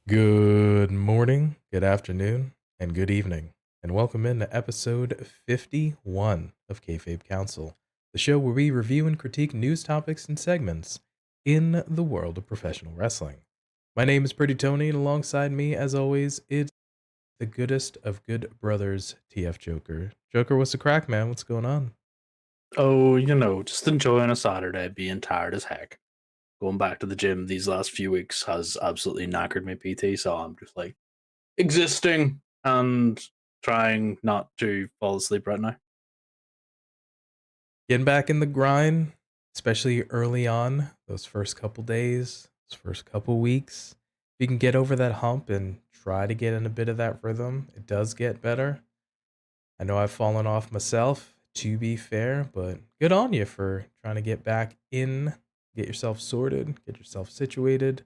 Good morning, good afternoon, and good evening, and welcome into episode 51 of Kayfabe Kouncil, the show where we review and critique news topics and segments in the world of professional wrestling. My name is Pretty Tony, and alongside me, as always, it's the goodest of good brothers, TF Joker. Joker, what's the crack, man? What's going on? Oh, just enjoying a Saturday, being tired as heck. Going back to the gym these last few weeks has absolutely knackered my PT, so I'm just like existing and trying not to fall asleep right now. Getting back in the grind, especially early on, those first couple days, those first couple weeks. If you can get over that hump and try to get in a bit of that rhythm, it does get better. I know I've fallen off myself, to be fair, but good on you for trying to get back in, get yourself sorted, get yourself situated,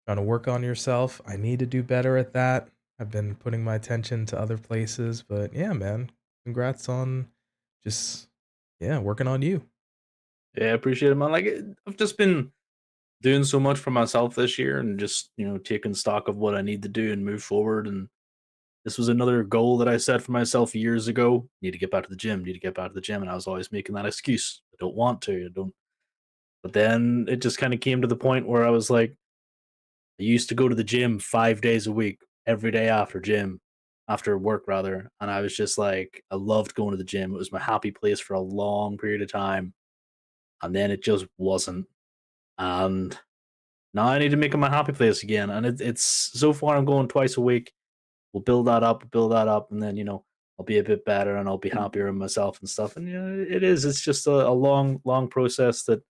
trying to work on yourself. I need to do better at that. I've been putting my attention to other places, but yeah, man, congrats on just, yeah, working on you. Yeah, I appreciate it, man. I've just been doing so much for myself this year and just, taking stock of what I need to do and move forward. And this was another goal that I set for myself years ago. Need to get back to the gym, need to get back to the gym. And I was always making that excuse. I don't want to. I don't. But then it just kind of came to the point where I was like, I used to go to the gym 5 days a week, every day after work rather. And I was just like, I loved going to the gym. It was my happy place for a long period of time. And then it just wasn't. And now I need to make it my happy place again. And it's so far I'm going twice a week. We'll build that up, and then I'll be a bit better and I'll be happier in myself and stuff. And it's just a long, long process that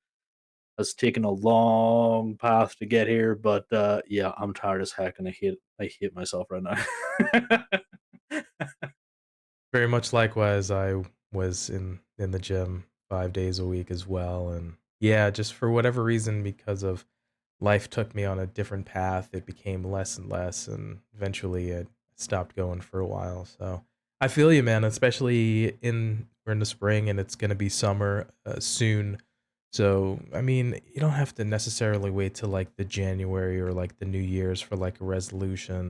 has taken a long path to get here, but yeah, I'm tired as heck, and I hate myself right now. Very much likewise, I was in the gym 5 days a week as well, and yeah, just for whatever reason, because of life took me on a different path, it became less and less, and eventually I stopped going for a while. So I feel you, man. Especially we're in the spring and it's gonna be summer soon. So I mean, you don't have to necessarily wait till like the January or like the New Year's for like a resolution.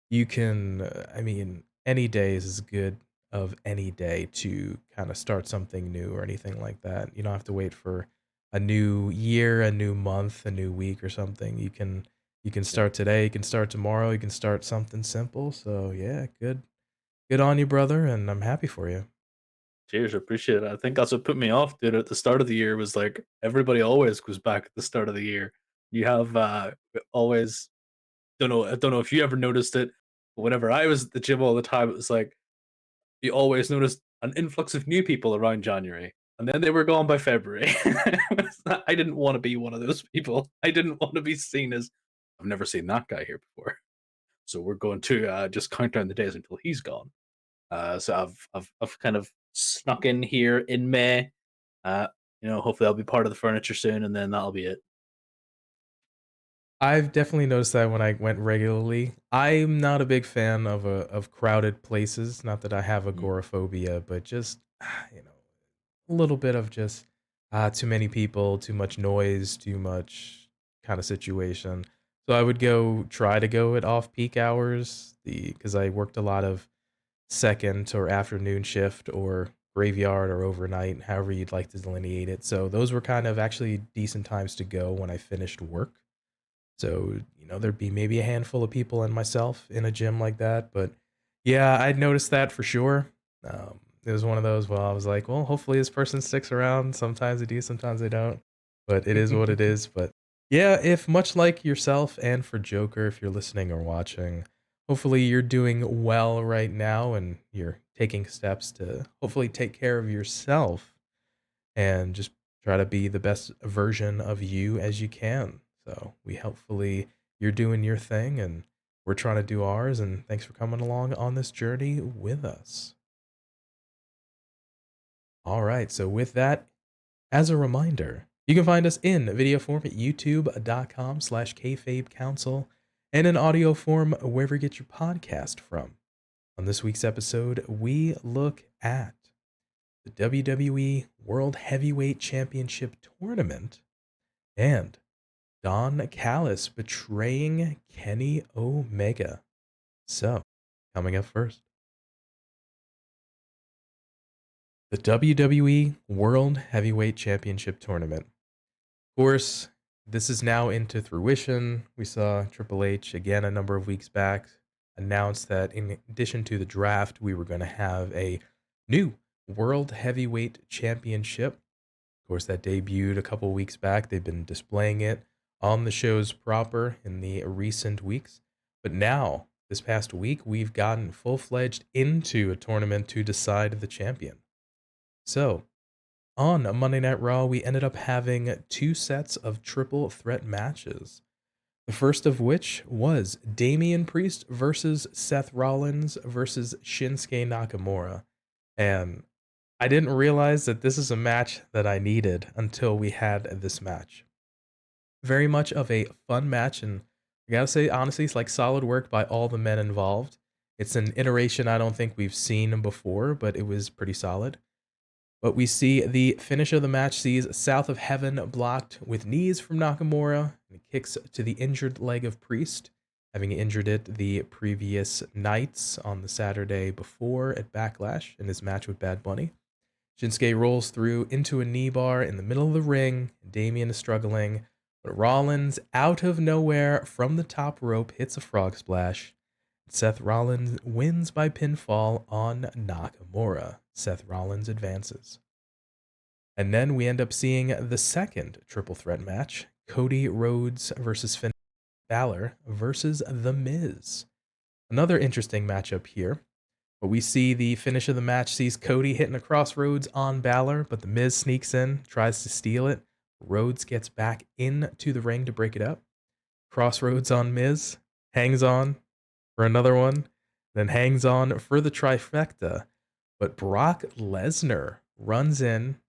You can, I mean, any day is as good of any day to kind of start something new or anything like that. You don't have to wait for a new year, a new month, a new week or something. You can start today, you can start tomorrow, you can start something simple. So yeah, good on you, brother, and I'm happy for you. Cheers, I appreciate it. I think that's what put me off, dude. At the start of the year was like everybody always goes back at the start of the year. You have always I don't know if you ever noticed it, but whenever I was at the gym all the time, it was like you always noticed an influx of new people around January, and then they were gone by February. I didn't want to be one of those people. I didn't want to be seen as I've never seen that guy here before. So we're going to just count down the days until he's gone. So I've kind of snuck in here in May. Uh, hopefully I'll be part of the furniture soon, and then that'll be it. I've definitely noticed that when I went regularly. I'm not a big fan of crowded places. Not that I have Mm. agoraphobia, but just you know, a little bit of just too many people, too much noise, too much kind of situation. So I would try to go at off peak hours, the because I worked a lot of second or afternoon shift or graveyard or overnight, however you'd like to delineate it. So those were kind of actually decent times to go when I finished work. So, there'd be maybe a handful of people and myself in a gym like that. But yeah, I'd noticed that for sure. It was one of those, well, I was like, well, hopefully this person sticks around. Sometimes they do, sometimes they don't. But it is what it is. But yeah, if much like yourself and for Joker, if you're listening or watching, hopefully you're doing well right now and you're taking steps to hopefully take care of yourself and just try to be the best version of you as you can. So we hopefully you're doing your thing and we're trying to do ours. And thanks for coming along on this journey with us. All right. So with that, as a reminder, you can find us in video form at youtube.com/kayfabe council and in audio form wherever you get your podcast from. On this week's episode, we look at the WWE World Heavyweight Championship tournament and Don Callis betraying Kenny Omega. So, coming up first, the WWE World Heavyweight Championship Tournament. Of course, this is now into fruition. We saw Triple H again a number of weeks back announce that in addition to the draft, we were going to have a new World Heavyweight Championship. Of course, that debuted a couple weeks back. They've been displaying it on the shows proper in the recent weeks. But now, this past week, we've gotten full-fledged into a tournament to decide the champion. So, on a Monday Night Raw, we ended up having two sets of triple threat matches. The first of which was Damian Priest versus Seth Rollins versus Shinsuke Nakamura. And I didn't realize that this is a match that I needed until we had this match. Very much of a fun match, and I gotta say, honestly, it's like solid work by all the men involved. It's an iteration I don't think we've seen before, but it was pretty solid. But we see the finish of the match sees South of Heaven blocked with knees from Nakamura, and kicks to the injured leg of Priest, having injured it the previous nights on the Saturday before at Backlash in his match with Bad Bunny. Shinsuke rolls through into a knee bar in the middle of the ring. Damian is struggling, but Rollins, out of nowhere from the top rope, hits a frog splash. Seth Rollins wins by pinfall on Nakamura. Seth Rollins advances. And then we end up seeing the second triple threat match, Cody Rhodes versus Finn Balor versus The Miz. Another interesting matchup here. But we see the finish of the match sees Cody hitting a crossroads on Balor, but The Miz sneaks in, tries to steal it. Rhodes gets back into the ring to break it up. Crossroads on Miz, hangs on for another one, then hangs on for the trifecta. But Brock Lesnar runs in,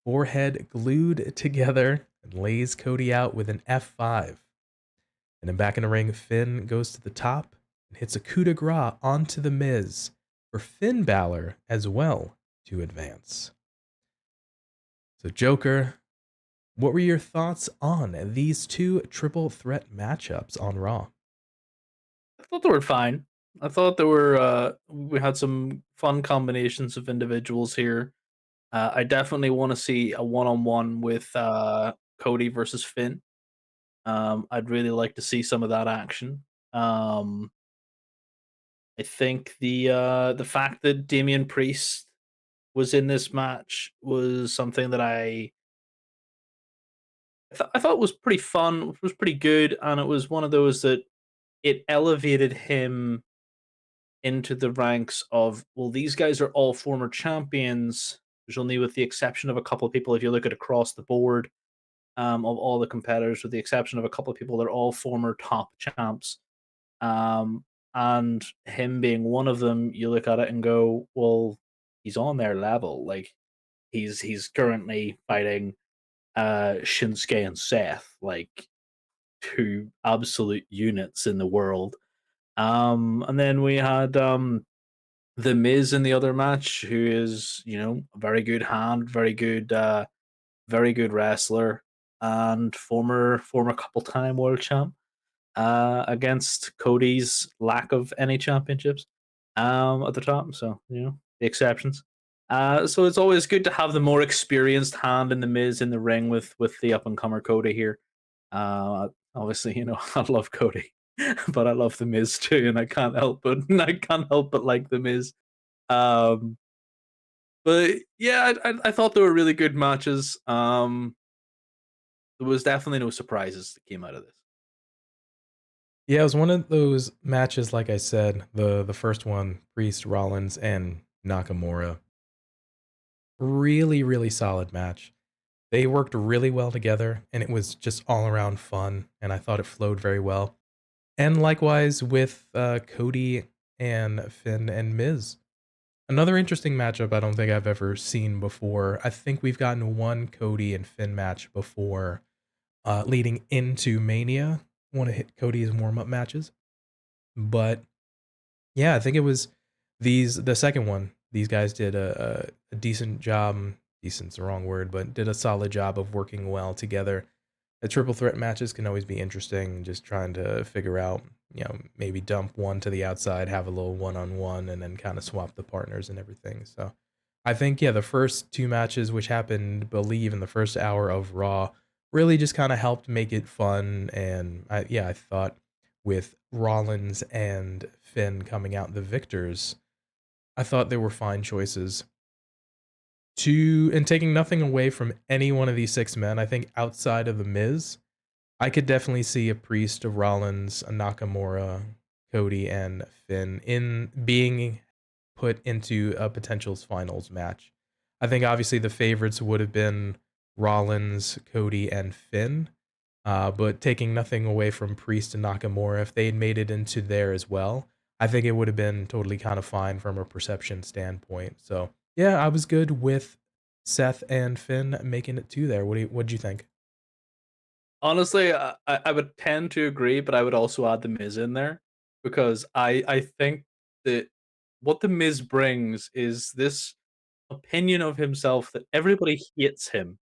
forehead glued together, and lays Cody out with an F5. And then back in the ring, Finn goes to the top and hits a coup de grace onto The Miz for Finn Balor as well to advance. So, Joker, what were your thoughts on these two triple threat matchups on Raw? I thought they were fine. I thought there were we had some fun combinations of individuals here. I definitely want to see a one-on-one with Cody versus Finn. I'd really like to see some of that action. Um, I think the fact that Damian Priest was in this match was something that I thought was pretty fun, was pretty good, and it was one of those that it elevated him into the ranks of, well, these guys are all former champions. There's only with the exception of a couple of people, if you look at across the board, of all the competitors, with the exception of a couple of people, they're all former top champs. Um, and him being one of them, you look at it and go, well, he's on their level. Like he's currently fighting Shinsuke and Seth, like two absolute units in the world. And then we had the Miz in the other match, who is, a very good hand, very good wrestler, and former couple time world champ, against Cody's lack of any championships at the top. So, the exceptions. So it's always good to have the more experienced hand in the Miz in the ring with the up and comer Cody here. Obviously, I love Cody, but I love the Miz too, and I can't help but like the Miz. Um, but yeah, I thought they were really good matches. There was definitely no surprises that came out of this. Yeah, it was one of those matches, like I said, the first one, Priest, Rollins, and Nakamura. Really, really solid match. They worked really well together, and it was just all around fun, and I thought it flowed very well. And likewise with Cody and Finn and Miz. Another interesting matchup I don't think I've ever seen before. I think we've gotten one Cody and Finn match before, leading into Mania, one of Cody's warm-up matches. But yeah, I think it was the second one. These guys did a decent job. Decent's the wrong word, but did a solid job of working well together. The triple threat matches can always be interesting, just trying to figure out, maybe dump one to the outside, have a little one-on-one, and then kind of swap the partners and everything. So I think, yeah, the first two matches, which happened, believe, in the first hour of Raw, really just kind of helped make it fun. And I thought with Rollins and Finn coming out the victors, I thought they were fine choices. And taking nothing away from any one of these six men, I think outside of The Miz, I could definitely see a Priest, a Rollins, a Nakamura, Cody, and Finn in being put into a potential finals match. I think obviously the favorites would have been Rollins, Cody, and Finn. But taking nothing away from Priest and Nakamura, if they had made it into there as well, I think it would have been totally kind of fine from a perception standpoint. So yeah, I was good with Seth and Finn making it to there. What'd you think? Honestly, I would tend to agree, but I would also add the Miz in there because I think that what the Miz brings is this opinion of himself that everybody hates him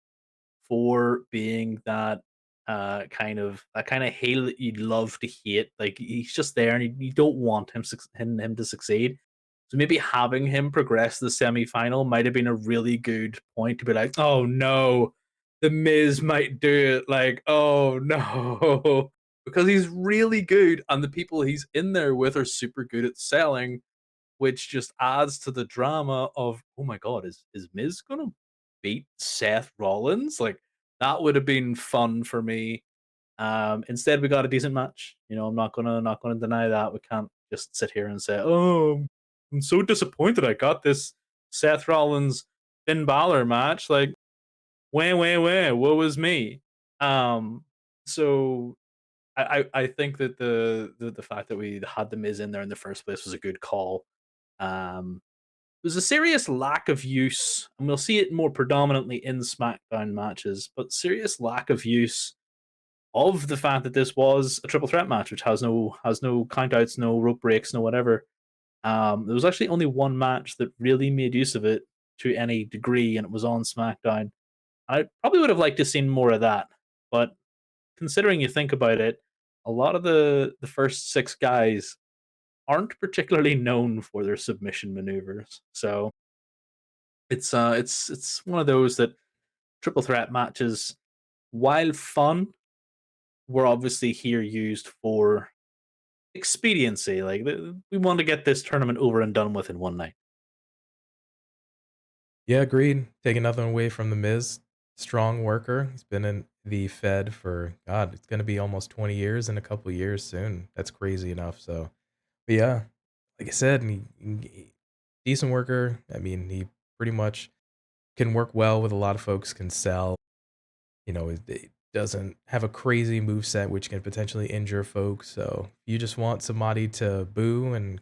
for being that kind of heel that you'd love to hate. Like he's just there, and you don't want him to succeed. So maybe having him progress to the semi-final might have been a really good point to be like, oh no, the Miz might do it. Like, oh no, because he's really good, and the people he's in there with are super good at selling, which just adds to the drama of, oh my god, is Miz gonna beat Seth Rollins? Like that would have been fun for me. Instead, we got a decent match. I'm not gonna deny that. We can't just sit here and say, "Oh, I'm so disappointed I got this Seth Rollins Finn Balor match." Like, what was me? Um, so I think that the fact that we had the Miz in there in the first place was a good call. Um, there's a serious lack of use, and we'll see it more predominantly in SmackDown matches, but serious lack of use of the fact that this was a triple threat match, which has no countouts, no rope breaks, no whatever. There was actually only one match that really made use of it to any degree, and it was on SmackDown. I probably would have liked to seen more of that, but considering you think about it, a lot of the first six guys aren't particularly known for their submission maneuvers. So it's one of those that triple threat matches, while fun, were obviously here used for expediency. Like we want to get this tournament over and done with in one night. Yeah, agreed. Taking nothing away from The Miz. Strong worker. He's been in the Fed for, God, it's going to be almost 20 years in a couple years soon. That's crazy enough. So, but yeah, like I said, decent worker. I mean, he pretty much can work well with a lot of folks, can sell. It doesn't have a crazy move set, which can potentially injure folks. So, if you just want somebody to boo and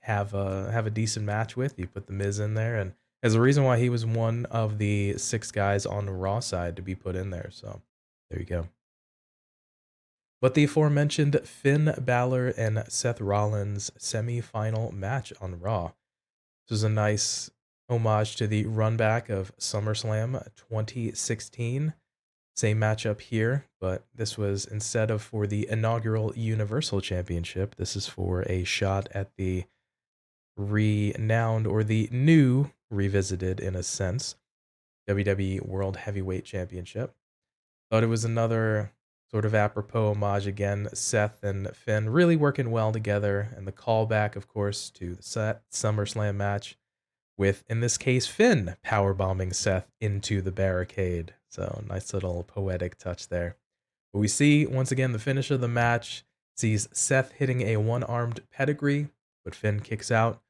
have a decent match with. You put the Miz in there, and there's a reason why he was one of the six guys on the Raw side to be put in there. So there you go. But the aforementioned Finn Balor and Seth Rollins semi-final match on Raw. This was a nice homage to the run back of SummerSlam 2016. Same matchup here, but this was, instead of for the inaugural Universal Championship, this is for a shot at the renowned, or the new, revisited in a sense, WWE World Heavyweight Championship. Thought it was another sort of apropos homage again. Seth and Finn really working well together, and the callback, of course, to the SummerSlam match with, in this case, Finn powerbombing Seth into the barricade. So nice little poetic touch there. But we see, once again, the finish of the match sees Seth hitting a one-armed pedigree, but Finn kicks out.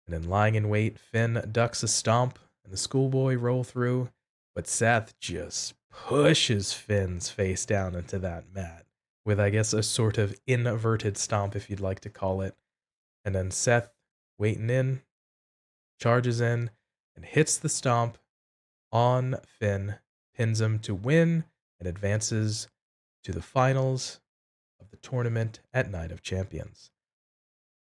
And then, lying in wait, Finn ducks a stomp and the schoolboy roll through, but Seth just pushes Finn's face down into that mat with, I guess, a sort of inverted stomp, if you'd like to call it. And then Seth, waiting in, charges in and hits the stomp on Finn, pins him to win, and advances to the finals of the tournament at Night of Champions.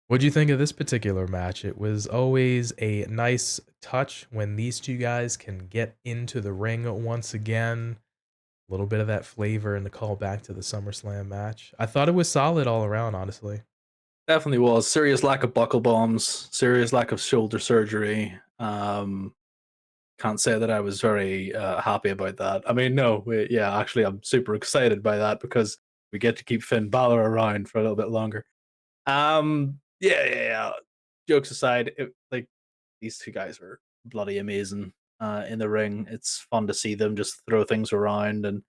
What do you think of this particular match? It was always a nice touch when these two guys can get into the ring once again. A little bit of that flavor and the call back to the SummerSlam match. I thought it was solid all around, honestly. Definitely was. Serious lack of buckle bombs, serious lack of shoulder surgery. Can't say that I was very happy about that. I mean, no, yeah, actually, I'm super excited by that because we get to keep Finn Balor around for a little bit longer. Yeah. Jokes aside, like these two guys were bloody amazing in the ring. It's fun to see them just throw things around, and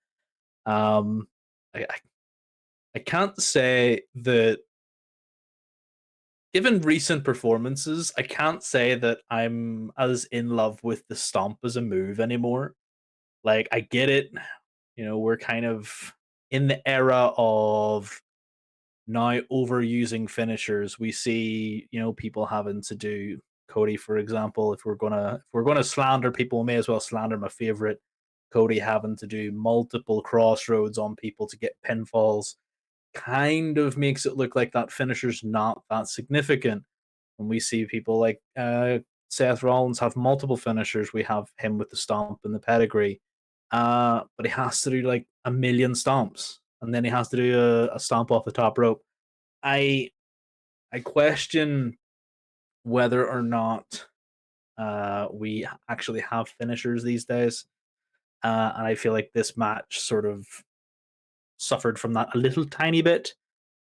um, I can't say that given recent performances, I can't say that I'm as in love with the stomp as a move anymore. Like, I get it. We're kind of in the era of now overusing finishers. We see, people having to do Cody, for example. If we're gonna slander people, we may as well slander my favorite. Cody having to do multiple crossroads on people to get pinfalls kind of makes it look like that finisher's not that significant. When we see people like Seth Rollins have multiple finishers, we have him with the stomp and the pedigree. But he has to do like a million stomps, and then he has to do a stomp off the top rope. I I question whether or not we actually have finishers these days, and I feel like this match sort of suffered from that a little tiny bit.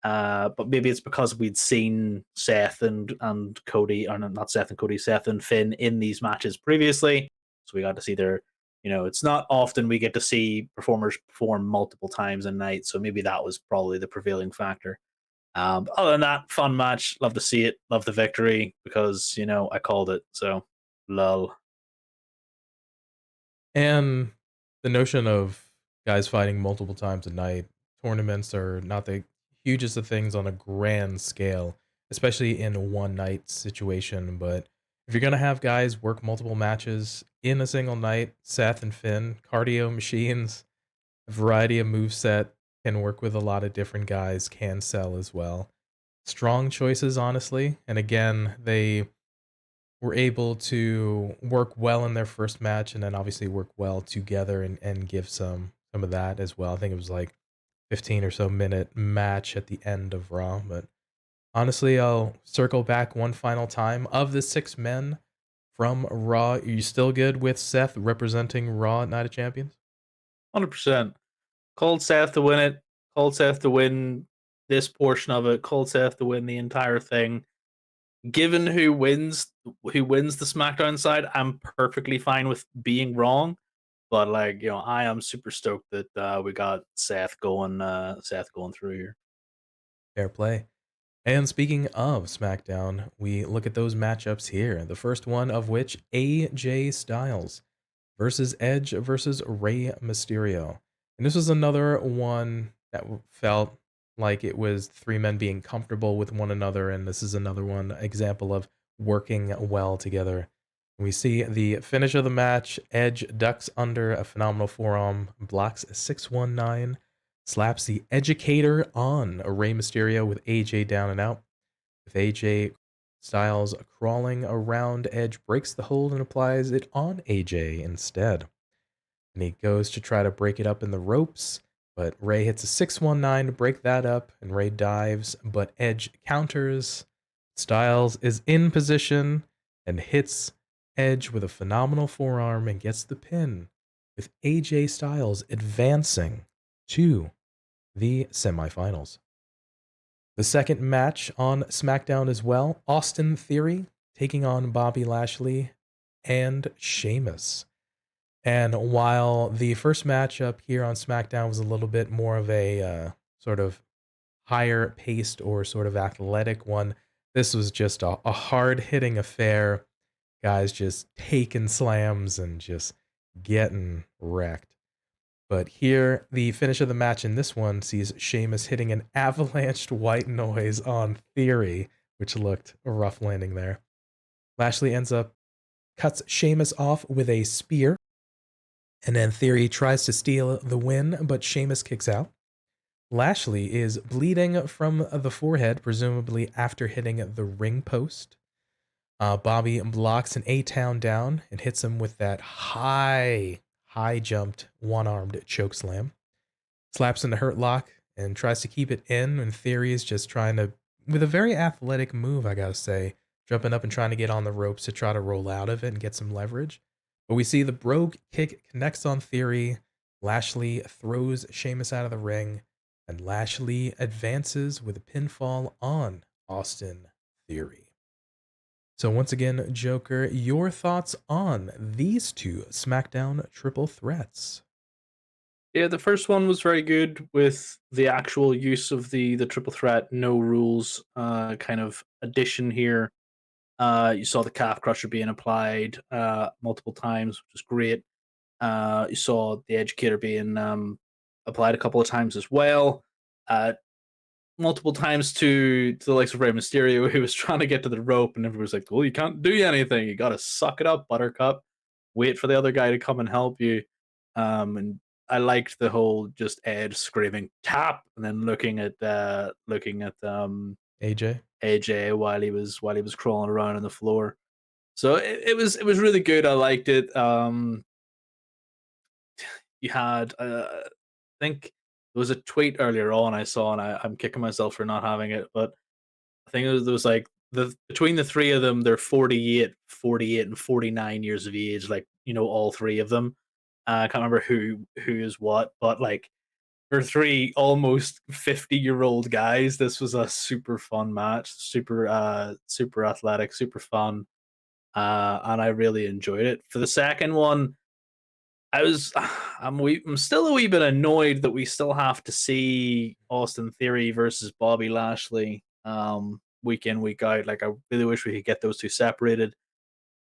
But maybe it's because we'd seen Seth and Cody, or not Seth and Cody, Seth and Finn in these matches previously, so we got to see their. It's not often we get to see performers perform multiple times a night, so maybe that was probably the prevailing factor. But other than that, fun match. Love to see it. Love the victory because I called it. So, lol. And the notion of guys fighting multiple times a night, tournaments are not the hugest of things on a grand scale, especially in a one night situation. But if you're going to have guys work multiple matches in a single night, Seth and Finn, cardio machines, a variety of moveset, can work with a lot of different guys, can sell as well. Strong choices, honestly. And again, they were able to work well in their first match and then obviously work well together and give some of that as well. I think it was like 15 or so minute match at the end of Raw. But honestly, I'll circle back one final time. Of the six men from Raw, are you still good with Seth representing Raw at Night of Champions? 100%. Called Seth to win it. Called Seth to win this portion of it. Called Seth to win the entire thing. Given who wins the SmackDown side, I'm perfectly fine with being wrong. But like, I am super stoked that we got Seth going through here. Fair play. And speaking of SmackDown, we look at those matchups here. The first one of which AJ Styles versus Edge versus Rey Mysterio. And this was another one that felt like it was three men being comfortable with one another. And this is another one example of working well together. We see the finish of the match. Edge ducks under a phenomenal forearm, blocks a 619, slaps the Educator on Rey Mysterio with AJ down and out. With AJ Styles crawling around, Edge breaks the hold and applies it on AJ instead. And he goes to try to break it up in the ropes, but Rey hits a 619 to break that up, and Rey dives, but Edge counters. Styles is in position and hits Edge with a phenomenal forearm and gets the pin, with AJ Styles advancing to the semifinals. The second match on SmackDown as well, Austin Theory taking on Bobby Lashley and Sheamus. And while the first matchup here on SmackDown was a little bit more of a sort of higher paced or sort of athletic one, this was just a hard hitting affair. Guys just taking slams and just getting wrecked. But here, the finish of the match in this one sees Sheamus hitting an avalanched white noise on Theory, which looked a rough landing there. Lashley cuts Sheamus off with a spear, and then Theory tries to steal the win, but Sheamus kicks out. Lashley is bleeding from the forehead, presumably after hitting the ring post. Bobby blocks an A-Town down and hits him with that high high jumped, one armed choke slam. Slaps into hurt lock and tries to keep it in. And Theory is just trying to, with a very athletic move, I gotta say, jumping up and trying to get on the ropes to try to roll out of it and get some leverage. But we see the Brogue kick connects on Theory. Lashley throws Sheamus out of the ring, and Lashley advances with a pinfall on Austin Theory. So once again, Joker, your thoughts on these two SmackDown triple threats? Yeah, the first one was very good with the actual use of the triple threat, no rules kind of addition here. You saw the calf crusher being applied multiple times, which was great. You saw the educator being applied a couple of times as well. Multiple times to the likes of Rey Mysterio, who was trying to get to the rope, and everybody was like, "Well, you can't do anything. You got to suck it up, Buttercup. Wait for the other guy to come and help you." And I liked the whole just Ed screaming "tap" and then looking at AJ? AJ while he was crawling around on the floor. So it was really good. I liked it. You had I think there was a tweet earlier on I saw, and I'm kicking myself for not having it, but I think there was like the between the three of them, they're 48, and 49 years of age, like all three of them. I can't remember who is what, but like for three almost 50-year-old guys, this was a super fun match, super athletic, super fun, and I really enjoyed it. For the second one, I was I'm still a wee bit annoyed that we still have to see Austin Theory versus Bobby Lashley week in, week out. Like I really wish we could get those two separated.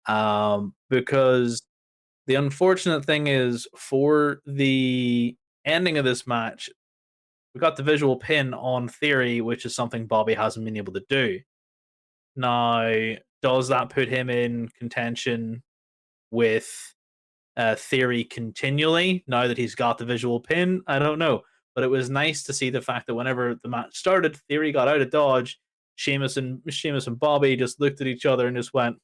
Because the unfortunate thing is for the ending of this match, we got the visual pin on Theory, which is something Bobby hasn't been able to do. Now, does that put him in contention with Theory continually now that he's got the visual pin? I don't know. But it was nice to see the fact that whenever the match started, Theory got out of dodge. Sheamus and Bobby just looked at each other and just went,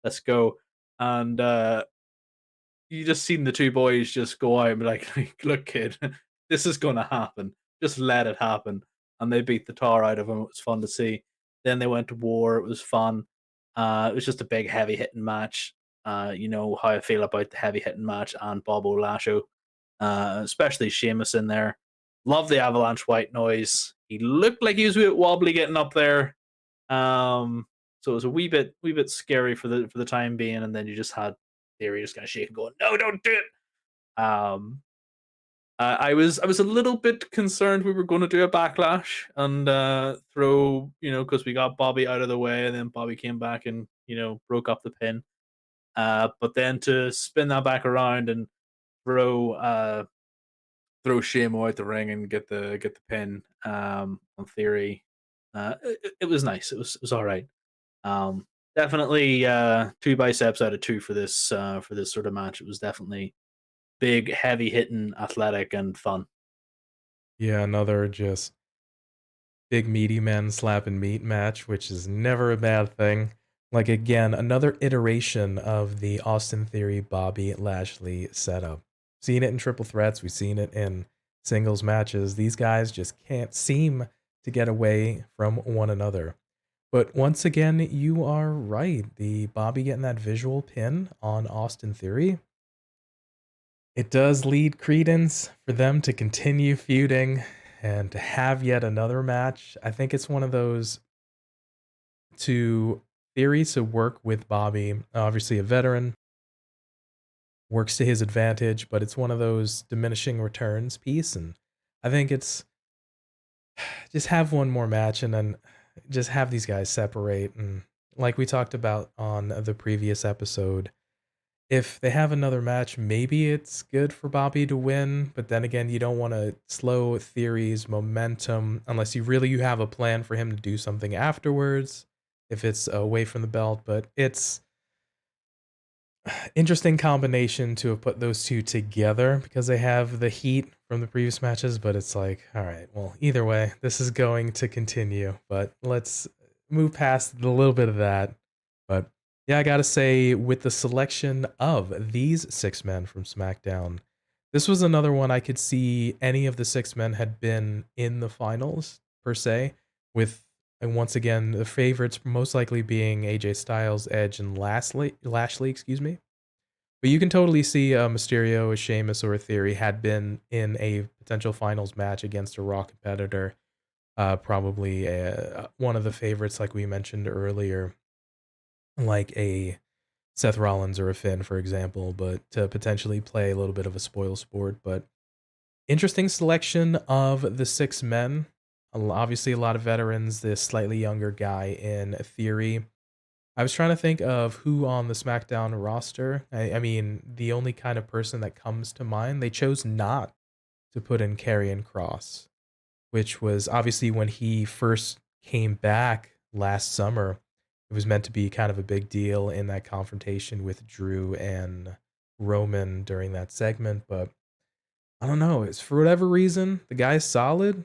"Let's go." And you just seen the two boys just go out and be like, "Look, kid, this is going to happen. Just let it happen." And they beat the tar out of him. It was fun to see. Then they went to war. It was fun. It was just a big heavy hitting match. You know how I feel about the heavy hitting match and Bobo Lasho, especially Sheamus in there. Love the avalanche white noise. He looked like he was a bit wobbly getting up there. So it was a wee bit scary for the time being, and then you just had Theory just kind of shaking, going, "No, don't do it." I was a little bit concerned we were going to do a backlash and throw, because we got Bobby out of the way, and then Bobby came back and broke up the pin. But then to spin that back around and throw throw Shamo out the ring and get the pin on Theory, it was nice. It was all right. Um, Definitely two biceps out of two for this sort of match. It was definitely big, heavy hitting, athletic, and fun. Yeah, another just big meaty men slapping meat match, which is never a bad thing. Like again, another iteration of the Austin Theory Bobby Lashley setup. Seen it in triple threats, we've seen it in singles matches. These guys just can't seem to get away from one another. But once again, you are right. The Bobby getting that visual pin on Austin Theory, it does lead credence for them to continue feuding and to have yet another match. I think it's one of those two theories to work with Bobby. Obviously, a veteran works to his advantage, but it's one of those diminishing returns piece. And I think it's just have one more match and then just have these guys separate. And like we talked about on the previous episode, if they have another match, maybe it's good for Bobby to win, but then again, you don't want to slow Theory's momentum unless you have a plan for him to do something afterwards, if it's away from the belt. But it's interesting combination to have put those two together because they have the heat from the previous matches, but it's like, all right, well, either way, this is going to continue, but let's move past a little bit of that. But Yeah, I gotta say, with the selection of these 6 men from SmackDown, this was another one I could see any of the 6 men had been in the finals, per se, with and once again, the favorites most likely being AJ Styles, Edge, and Lashley, excuse me. But you can totally see a Mysterio, a Sheamus, or a Theory had been in a potential finals match against a Raw competitor, probably, one of the favorites like we mentioned earlier, like a Seth Rollins or a Finn, for example, but to potentially play a little bit of a spoil sport. But interesting selection of the 6 men. Obviously, a lot of veterans. This slightly younger guy in Theory. I was trying to think of who on the SmackDown roster. I mean, the only kind of person that comes to mind, they chose not to put in Karrion Cross, which was obviously when he first came back last summer. It was meant to be kind of a big deal in that confrontation with Drew and Roman during that segment, but I don't know. It's for whatever reason, the guy's solid.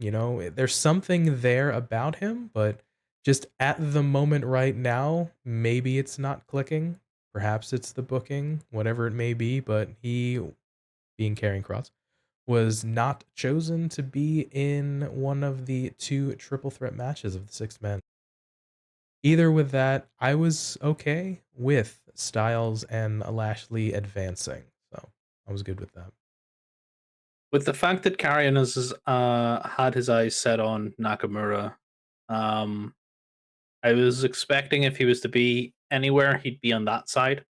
There's something there about him, but just at the moment right now, maybe it's not clicking. Perhaps it's the booking, whatever it may be, but he, being Karrion Cross, was not chosen to be in one of the 2 triple threat matches of the 6 men. Either with that, I was okay with Styles and Lashley advancing, so I was good with that. With the fact that Karrion has had his eyes set on Nakamura, um, I was expecting if he was to be anywhere, he'd be on that side,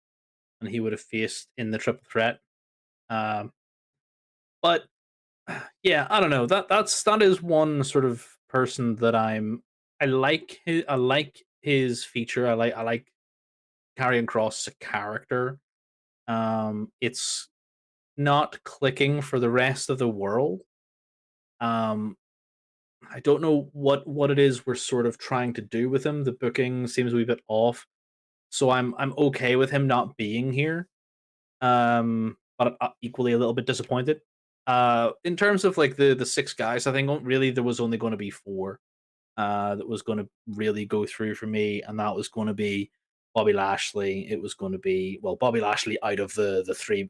and he would have faced in the triple threat. Um, but yeah, I don't know. That is one sort of person that I like his feature. I like Karrion Cross as a character. It's not clicking for the rest of the world. Um, I don't know what it is we're sort of trying to do with him. The booking seems a wee bit off, so I'm okay with him not being here. But equally a little bit disappointed. In terms of like the 6 guys, I think really there was only going to be 4 that was going to really go through for me, and that was going to be Bobby Lashley. It was going to be Bobby Lashley out of the three,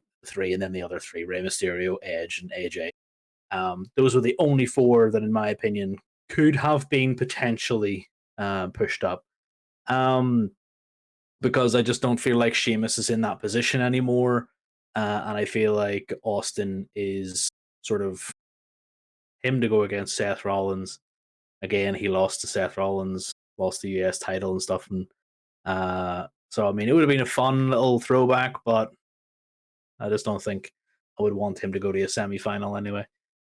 and then the other 3, Rey Mysterio, Edge, and AJ. Those were the only 4 that, in my opinion, could have been potentially pushed up. Um, because I just don't feel like Sheamus is in that position anymore. And I feel like Austin is sort of him to go against Seth Rollins. Again, he lost to Seth Rollins, lost the US title and stuff. And so, I mean, it would have been a fun little throwback, but I just don't think I would want him to go to a semi final anyway.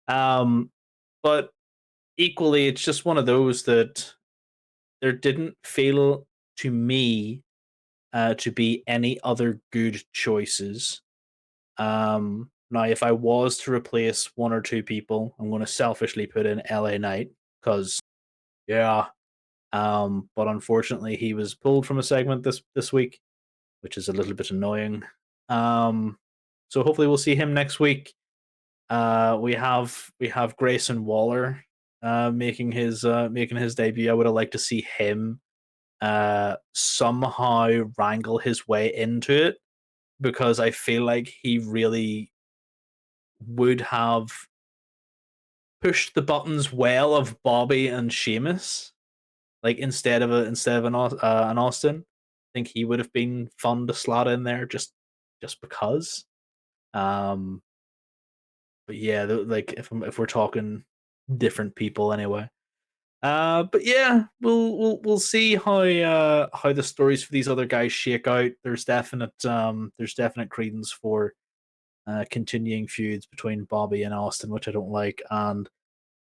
Um, but equally, it's just one of those that there didn't feel to me to be any other good choices. Now, if I was to replace 1 or 2 people, I'm going to selfishly put in LA Knight because, yeah. But unfortunately, he was pulled from a segment this week, which is a little bit annoying. Um, so hopefully we'll see him next week. We have Grayson Waller making his debut. I would have liked to see him somehow wrangle his way into it because I feel like he really would have pushed the buttons well of Bobby and Sheamus, like instead of an Austin. I think he would have been fun to slot in there just because. Um, but yeah, like if we're talking different people anyway. But yeah, we'll see how the stories for these other guys shake out. There's definite credence for continuing feuds between Bobby and Austin, which I don't like. And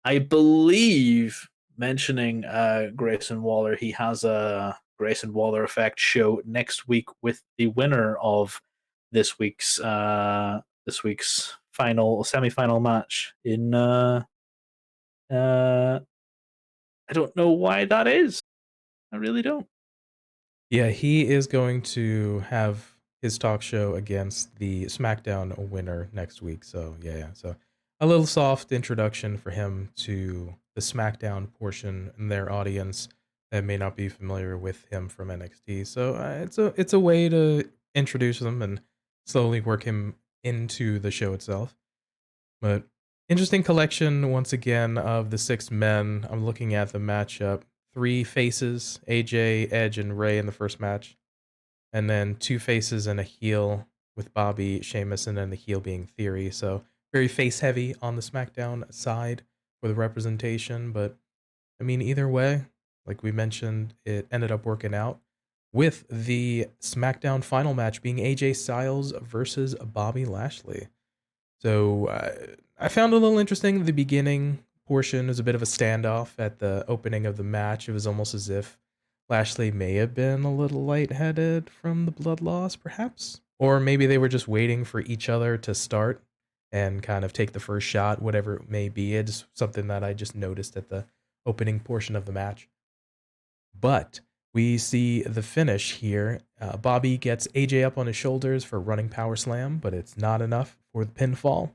I believe mentioning Grayson Waller, he has a Grayson Waller effect show next week with the winner of this week's final semifinal match in uh I don't know why that is. I really don't. Yeah, he is going to have his talk show against the SmackDown winner next week. So, yeah. So, a little soft introduction for him to the SmackDown portion and their audience. that may not be familiar with him from NXT. So it's a way to introduce him and slowly work him into the show itself. But interesting collection once again of the six men. I'm looking at the matchup. Three faces, AJ, Edge, and Ray in the first match. And then two faces and a heel with Bobby, Sheamus, and then the heel being Theory. So very face heavy on the SmackDown side for the representation. But I mean, either way, like we mentioned, it ended up working out with the SmackDown final match being AJ Styles versus Bobby Lashley. So I found it a little interesting. The beginning portion was a bit of a standoff at the opening of the match. It was almost as if Lashley may have been a little lightheaded from the blood loss, perhaps. Or maybe they were just waiting for each other to start and kind of take the first shot, whatever it may be. It's something that I just noticed at the opening portion of the match. But we see the finish here. Bobby gets AJ up on his shoulders for running power slam, but it's not enough for the pinfall.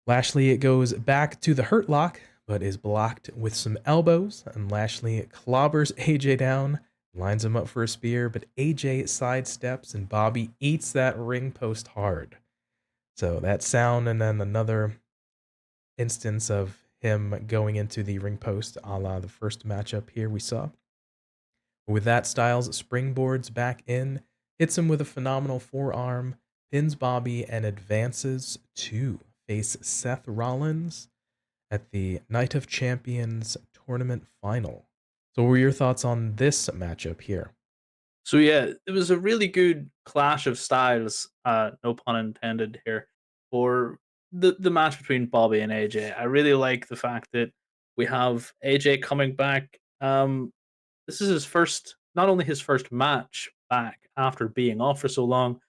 Lashley it goes back to the hurt lock, but is blocked with some elbows, and Lashley clobbers AJ down, lines him up for a spear, but AJ sidesteps and Bobby eats that ring post hard. So that sound, and then another instance of him going into the ring post, a la the first matchup here we saw. With that, Styles springboards back in, hits him with a phenomenal forearm, pins Bobby, and advances to face Seth Rollins at the Night of Champions tournament final. So, what were your thoughts on this matchup here? So yeah, it was a really good clash of styles, no pun intended here, for the match between Bobby and AJ. I really like the fact that we have AJ coming back. This is his first, not only his first match back after being off for so long,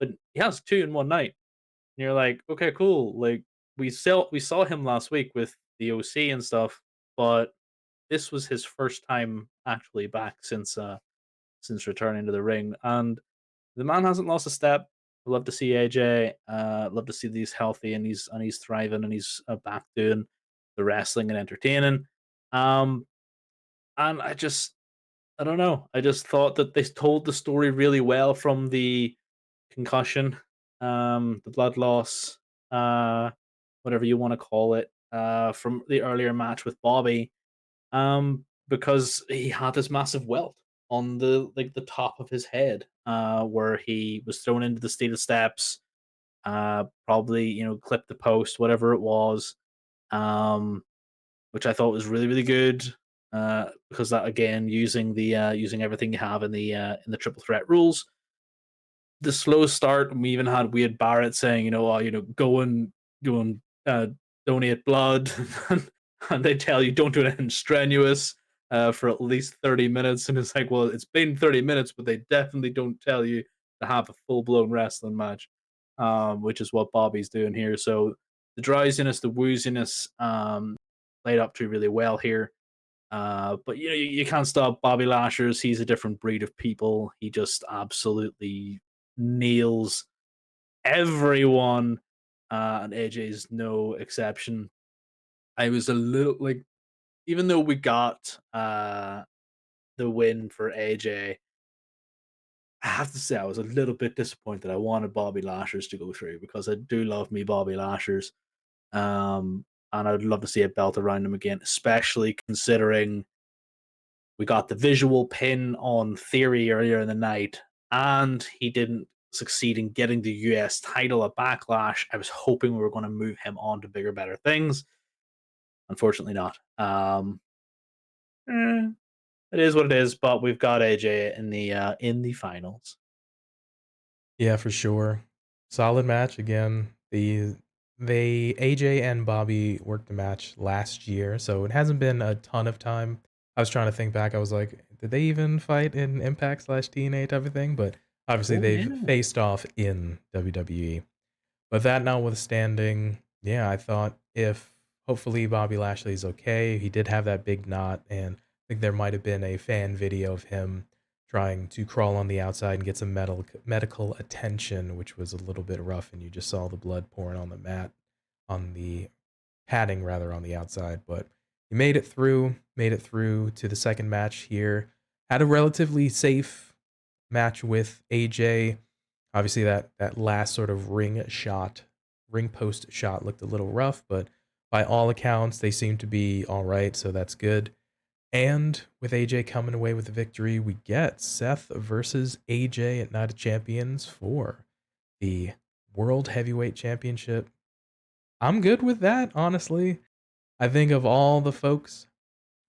but he has two in one night. And you're like, okay, cool. Like we saw him last week with the OC and stuff, but this was his first time actually back since returning to the ring, and the man hasn't lost a step. I love to see AJ. Love to see that he's healthy and he's thriving and he's back doing the wrestling and entertaining. Um, and I don't know. I just thought that they told the story really well from the concussion, the blood loss, uh, whatever you want to call it, from the earlier match with Bobby, because he had this massive welt on the top of his head, where he was thrown into the steel steps, probably clipped the post, whatever it was, um, which I thought was really really good. Because that again, using everything you have in the triple threat rules, the slow start. We had Barrett saying, oh, go and donate blood, and they tell you don't do anything strenuous for at least 30 minutes, and it's like, well, it's been 30 minutes, but they definitely don't tell you to have a full blown wrestling match, which is what Bobby's doing here. So the drowsiness, the wooziness, played up to really well here. But you can't stop Bobby Lashers. He's a different breed of people. He just absolutely nails everyone, and AJ's no exception. I was a little like, even though we got the win for AJ, I have to say I was a little bit disappointed. I wanted Bobby Lashers to go through because I do love me Bobby Lashers, and I'd love to see a belt around him again, especially considering we got the visual pin on Theory earlier in the night, and he didn't succeed in getting the US title at Backlash. I was hoping we were going to move him on to bigger, better things. Unfortunately, not. Eh, it is what it is, but we've got AJ in the finals. Yeah, for sure. Solid match again. They AJ and Bobby worked the match last year, so it hasn't been a ton of time. I was trying to think back. I was like, did they even fight in Impact slash TNA type of thing? But obviously Oh they've yeah. faced off in WWE. But that notwithstanding, yeah, I thought if hopefully Bobby Lashley's okay, he did have that big knot, and I think there might have been a fan video of him trying to crawl on the outside and get some medical attention, which was a little bit rough, and you just saw the blood pouring on the mat, on the padding rather on the outside. But He made it through to the second match here. Had a relatively safe match with AJ. Obviously, that last sort of ring post shot looked a little rough, but by all accounts, they seem to be all right, so that's good. And with AJ coming away with the victory, we get Seth versus AJ at Night of Champions for the World Heavyweight Championship. I'm good with that, honestly. I think of all the folks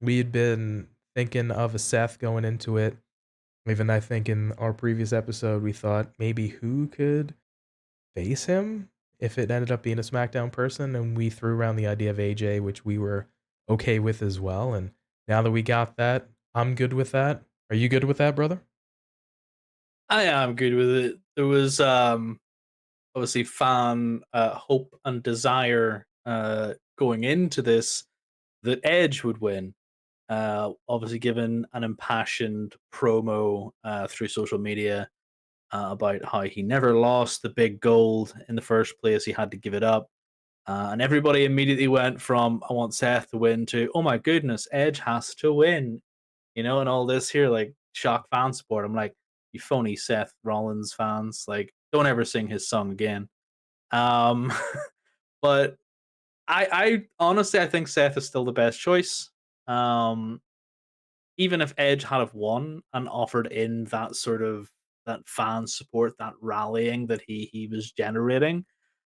we had been thinking of a Seth going into it. Even I think in our previous episode, we thought maybe who could face him if it ended up being a SmackDown person, and we threw around the idea of AJ, which we were okay with as well. And now that we got that, I'm good with that. Are you good with that, brother? I am good with it. There was obviously fan hope and desire going into this that Edge would win. Obviously, given an impassioned promo through social media about how he never lost the big gold in the first place, he had to give it up. And everybody immediately went from "I want Seth to win" to "Oh my goodness, Edge has to win," and all this here like shock fan support. I'm like, you phony Seth Rollins fans, like, don't ever sing his song again. Um, but I honestly I think Seth is still the best choice. Um, Even if Edge had have won and offered in that sort of that fan support, that rallying that he was generating,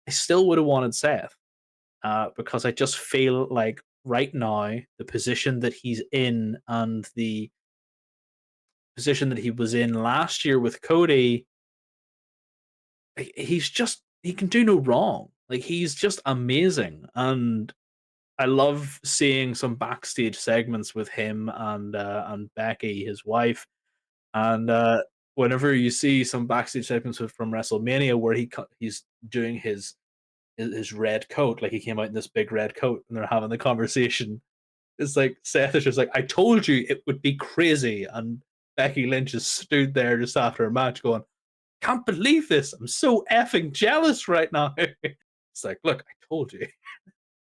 I still would have wanted Seth. Because I just feel like right now the position that he's in and the position that he was in last year with Cody, he can do no wrong. Like, he's just amazing, and I love seeing some backstage segments with him and Becky, his wife, and whenever you see some backstage segments from WrestleMania where he's doing his red coat, like he came out in this big red coat, and they're having the conversation. It's like Seth is just like, "I told you it would be crazy," and Becky Lynch just stood there just after a match, going, "Can't believe this! I'm so effing jealous right now." It's like, "Look, I told you,"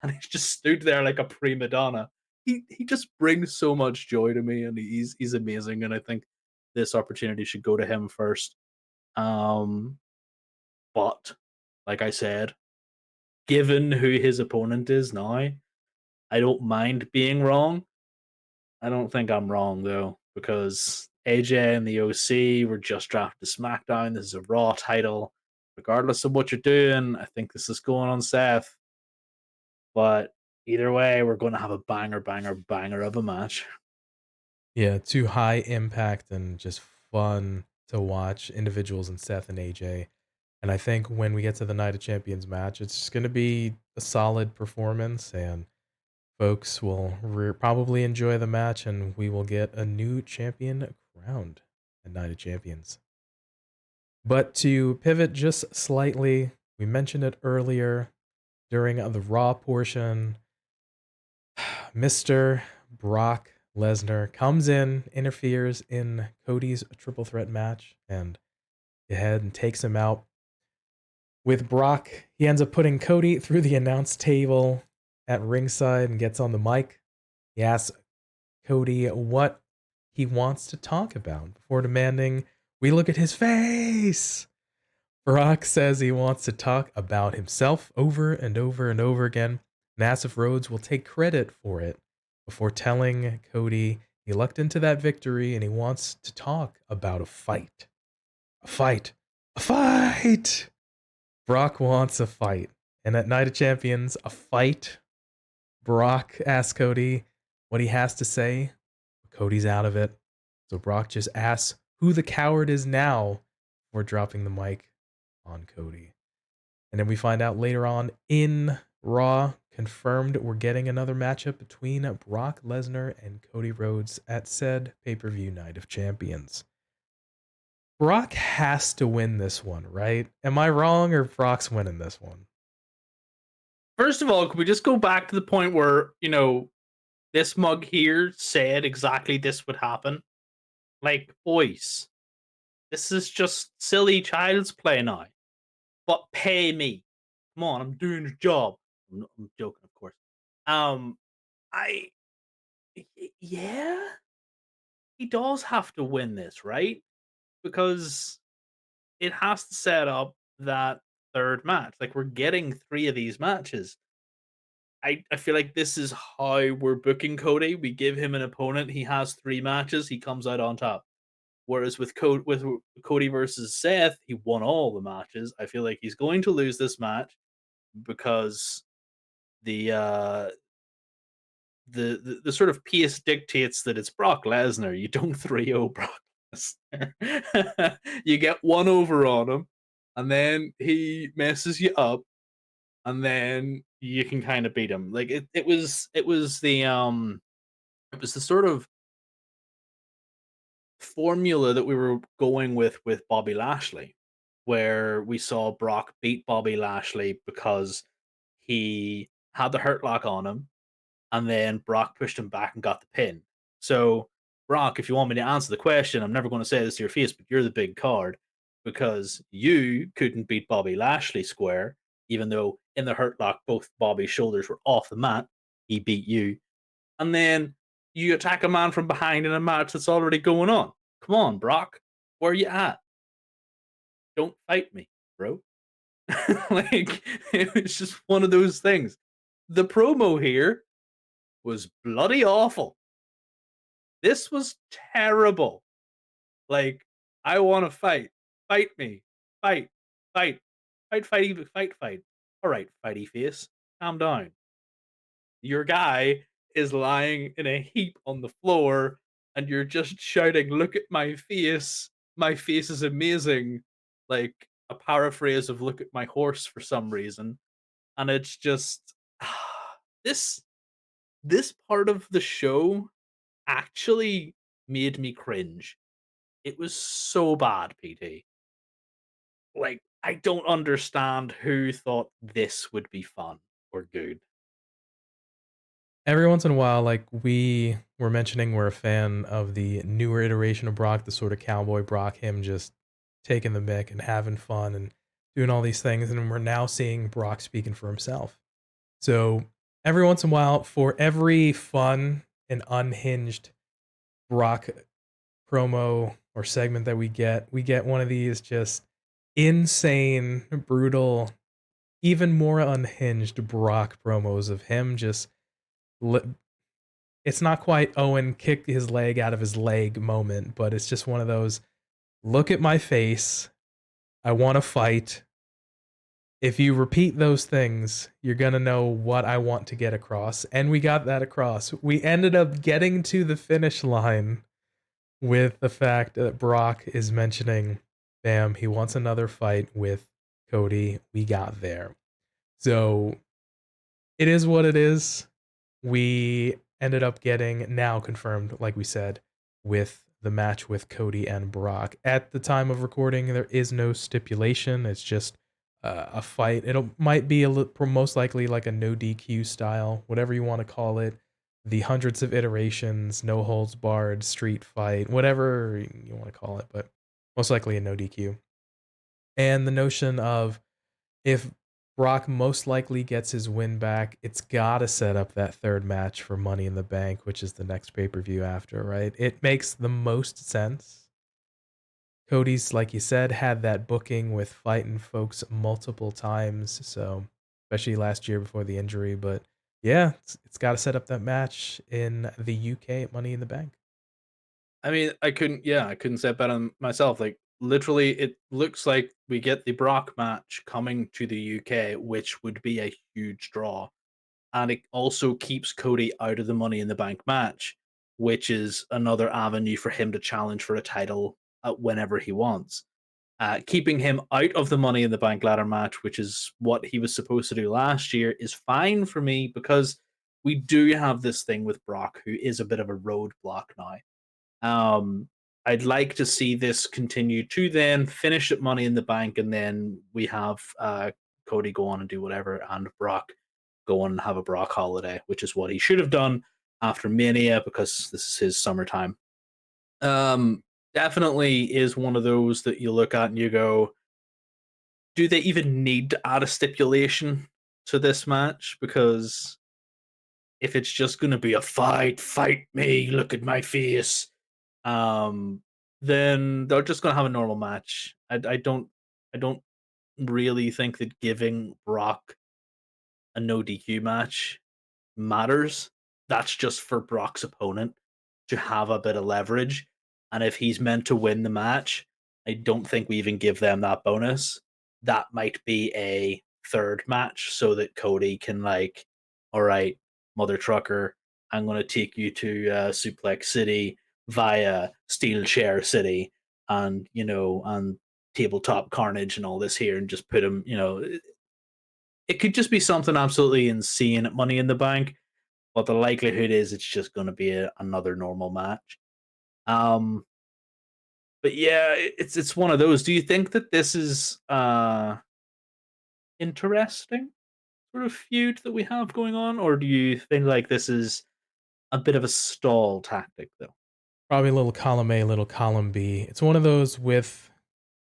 and he's just stood there like a prima donna. He just brings so much joy to me, and he's amazing. And I think this opportunity should go to him first. Um, but like I said, given who his opponent is now, I don't mind being wrong. I don't think I'm wrong though, because AJ and the OC were just drafted to SmackDown. This is a Raw title. Regardless of what you're doing, I think this is going on Seth. But either way, we're going to have a banger, banger, banger of a match. Yeah, two high impact and just fun to watch individuals in Seth and AJ. And I think when we get to the Night of Champions match, it's going to be a solid performance, and folks will probably enjoy the match, and we will get a new champion crowned at Night of Champions. But to pivot just slightly, we mentioned it earlier during the Raw portion. Mr. Brock Lesnar comes in, interferes in Cody's triple threat match, and ahead and takes him out. With Brock, he ends up putting Cody through the announce table at ringside and gets on the mic. He asks Cody what he wants to talk about before demanding we look at his face. Brock says he wants to talk about himself over and over and over again, and asks if Rhodes will take credit for it before telling Cody he lucked into that victory and he wants to talk about a fight. A fight. A fight! Brock wants a fight. And at Night of Champions, a fight. Brock asks Cody what he has to say. Cody's out of it. So Brock just asks who the coward is now before dropping the mic on Cody. And then we find out later on in Raw, confirmed we're getting another matchup between Brock Lesnar and Cody Rhodes at said pay-per-view Night of Champions. Brock has to win this one, right? Am I wrong, or Brock's winning this one? First of all, can we just go back to the point where, this mug here said exactly this would happen? Like, boys, this is just silly child's play now. But pay me. Come on, I'm doing a job. I'm joking, of course. Um, I Yeah, he does have to win this, right? Because it has to set up that third match. Like, we're getting 3 of these matches. I feel like this is how we're booking Cody. We give him an opponent, he has 3 matches, he comes out on top. Whereas with Cody versus Seth, he won all the matches. I feel like he's going to lose this match because the uh the sort of pace dictates that it's Brock Lesnar. You don't 3-0 Brock Lesnar. You get one over on him, and then he messes you up, and then you can kind of beat him. Like it was the sort of formula that we were going with Bobby Lashley, where we saw Brock beat Bobby Lashley because he had the hurt lock on him, and then Brock pushed him back and got the pin. So, Brock, if you want me to answer the question, I'm never going to say this to your face, but you're the big card because you couldn't beat Bobby Lashley square, even though in the hurt lock both Bobby's shoulders were off the mat. He beat you, and then you attack a man from behind in a match that's already going on. Come on, Brock, where you at? Don't fight me, bro. Like, it was just one of those things. The promo here was bloody awful. This was terrible. Like, I want to fight. Fight me. Fight. Fight. Fight, fight, fight, fight. All right, fighty face. Calm down. Your guy is lying in a heap on the floor, and you're just shouting, "Look at my face. My face is amazing." Like a paraphrase of "Look at my horse" for some reason. And it's just this this part of the show actually made me cringe. It was so bad, PT. Like, I don't understand who thought this would be fun or good. Every once in a while, like we were mentioning, we're a fan of the newer iteration of Brock, the sort of cowboy Brock, him just taking the mick and having fun and doing all these things. And we're now seeing Brock speaking for himself. So every once in a while, for every fun and unhinged Brock promo or segment that we get one of these just insane, brutal, even more unhinged Brock promos of him just li- it's not quite Owen kicked his leg out of his leg moment, but it's just one of those look at my face. I want to fight. If you repeat those things, you're going to know what I want to get across. And we got that across. We ended up getting to the finish line with the fact that Brock is mentioning, bam, he wants another fight with Cody. We got there. So it is what it is. We ended up getting now confirmed, like we said, with the match with Cody and Brock. At the time of recording, there is no stipulation. It's just a fight. It might be most likely like a no DQ style, whatever you want to call it. The hundreds of iterations, no holds barred, street fight, whatever you want to call it, but most likely a no DQ. And the notion of if Brock most likely gets his win back, it's got to set up that third match for Money in the Bank, which is the next pay per view after, right? It makes the most sense. Cody's, like you said, had that booking with fighting folks multiple times, so especially last year before the injury. But yeah, it's got to set up that match in the UK at Money in the Bank. I mean, I couldn't say it better myself. Like, literally, it looks like we get the Brock match coming to the UK, which would be a huge draw. And it also keeps Cody out of the Money in the Bank match, which is another avenue for him to challenge for a title whenever he wants. Keeping him out of the Money in the Bank ladder match, which is what he was supposed to do last year, is fine for me because we do have this thing with Brock, who is a bit of a roadblock now. Um, I'd like to see this continue to then finish at Money in the Bank, and then we have Cody go on and do whatever, and Brock go on and have a Brock holiday, which is what he should have done after Mania because this is his summertime. Definitely is one of those that you look at and you go, do they even need to add a stipulation to this match? Because if it's just going to be a fight me, look at my face, um, then they're just going to have a normal match. I don't really think that giving Brock a no DQ match matters. That's just for Brock's opponent to have a bit of leverage. And if he's meant to win the match, I don't think we even give them that bonus. That might be a third match so that Cody can, like, all right, mother trucker, I'm going to take you to Suplex City via Steel Chair City, and and tabletop carnage and all this here, and just put him. It could just be something absolutely insane at Money in the Bank, but the likelihood is it's just going to be another normal match. Um, but yeah, it's one of those. Do you think that this is interesting sort of feud that we have going on, or do you think like this is a bit of a stall tactic though? Probably a little column A, little column B. It's one of those with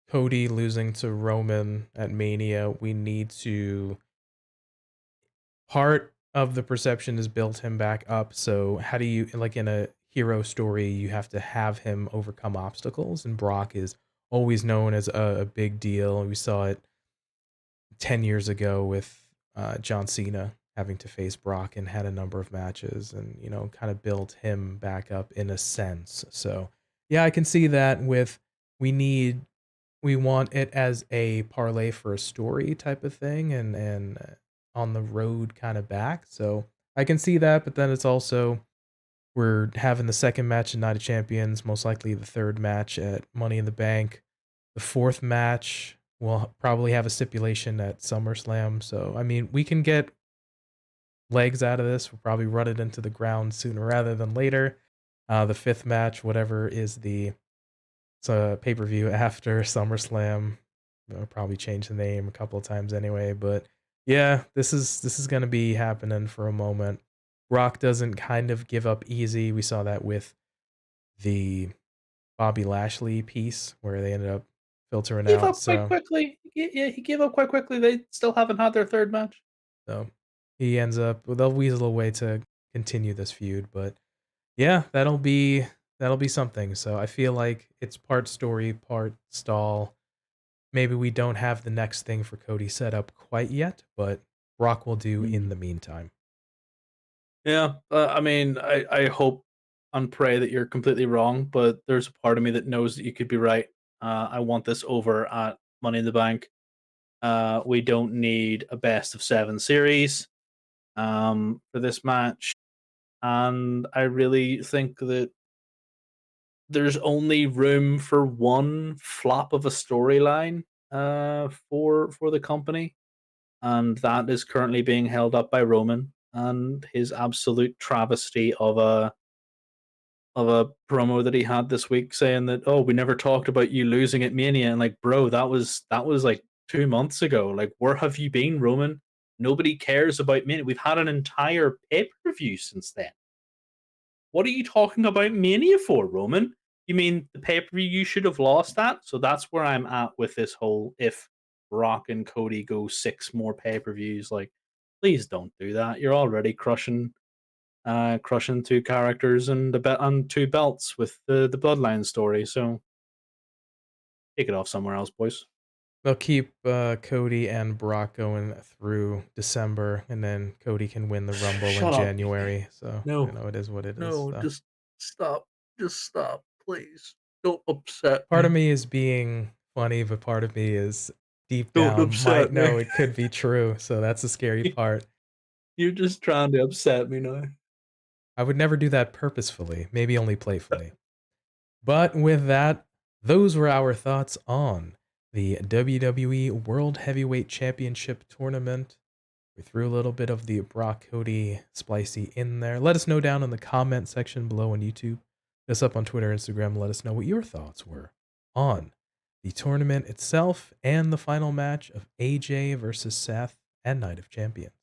Cody losing to Roman at Mania. We need to part of the perception is build him back up. So how do you, like in a hero story, you have to have him overcome obstacles, and Brock is always known as a big deal. We saw it 10 years ago with John Cena having to face Brock and had a number of matches, and kind of built him back up in a sense. So yeah, I can see that with we need we want it as a parlay for a story type of thing, and on the road kind of back. So I can see that, but then it's also we're having the second match in Night of Champions, most likely the third match at Money in the Bank. The fourth match will probably have a stipulation at SummerSlam. So I mean, we can get legs out of this. We'll probably run it into the ground sooner rather than later. The fifth match, whatever is the it's a pay-per-view after SummerSlam. They'll probably change the name a couple of times anyway, but yeah, this is gonna be happening for a moment. Rock doesn't kind of give up easy. We saw that with the Bobby Lashley piece where they ended up filtering He gave out. up quite quickly. Yeah, he gave up quite quickly. They still haven't had their third match. So he ends up they'll weasel a way to continue this feud, but yeah, that'll be something. So I feel like it's part story, part stall. Maybe we don't have the next thing for Cody set up quite yet, but Brock will do in Mm. the meantime. Yeah, I mean, I hope and pray that you're completely wrong, but there's a part of me that knows that you could be right. I want this over at Money in the Bank. We don't need a best of seven series for this match, and I really think that there's only room for one flop of a storyline for the company, and that is currently being held up by Roman and his absolute travesty of a promo that he had this week saying that, oh, we never talked about you losing at Mania, and like, bro, that was like 2 months ago. Like, where have you been, Roman? Nobody cares about Mania. We've had an entire pay-per-view since then. What are you talking about Mania for, Roman? You mean the pay-per-view you should have lost that? So that's where I'm at with this whole, if Rock and Cody go 6 more pay-per-views, like, please don't do that. You're already crushing two characters and and two belts with the bloodline story. So take it off somewhere else, boys. They'll keep Cody and Brock going through December, and then Cody can win the Rumble in Shut up. January. So No, it is what it is. no, So just stop. Just stop, please. Don't upset part of me. me is being funny, but part of me is deep Don't down might upset me. know it could be true. So that's the scary part. You're just trying to upset me now. I would never do that purposefully, maybe only playfully. But with that, those were our thoughts on the WWE World Heavyweight Championship tournament. We threw a little bit of the Brock Cody spicy in there. Let us know down in the comment section below on YouTube. Hit us up on Twitter, Instagram. Let us know what your thoughts were on the tournament itself and the final match of AJ versus Seth and Night of Champions.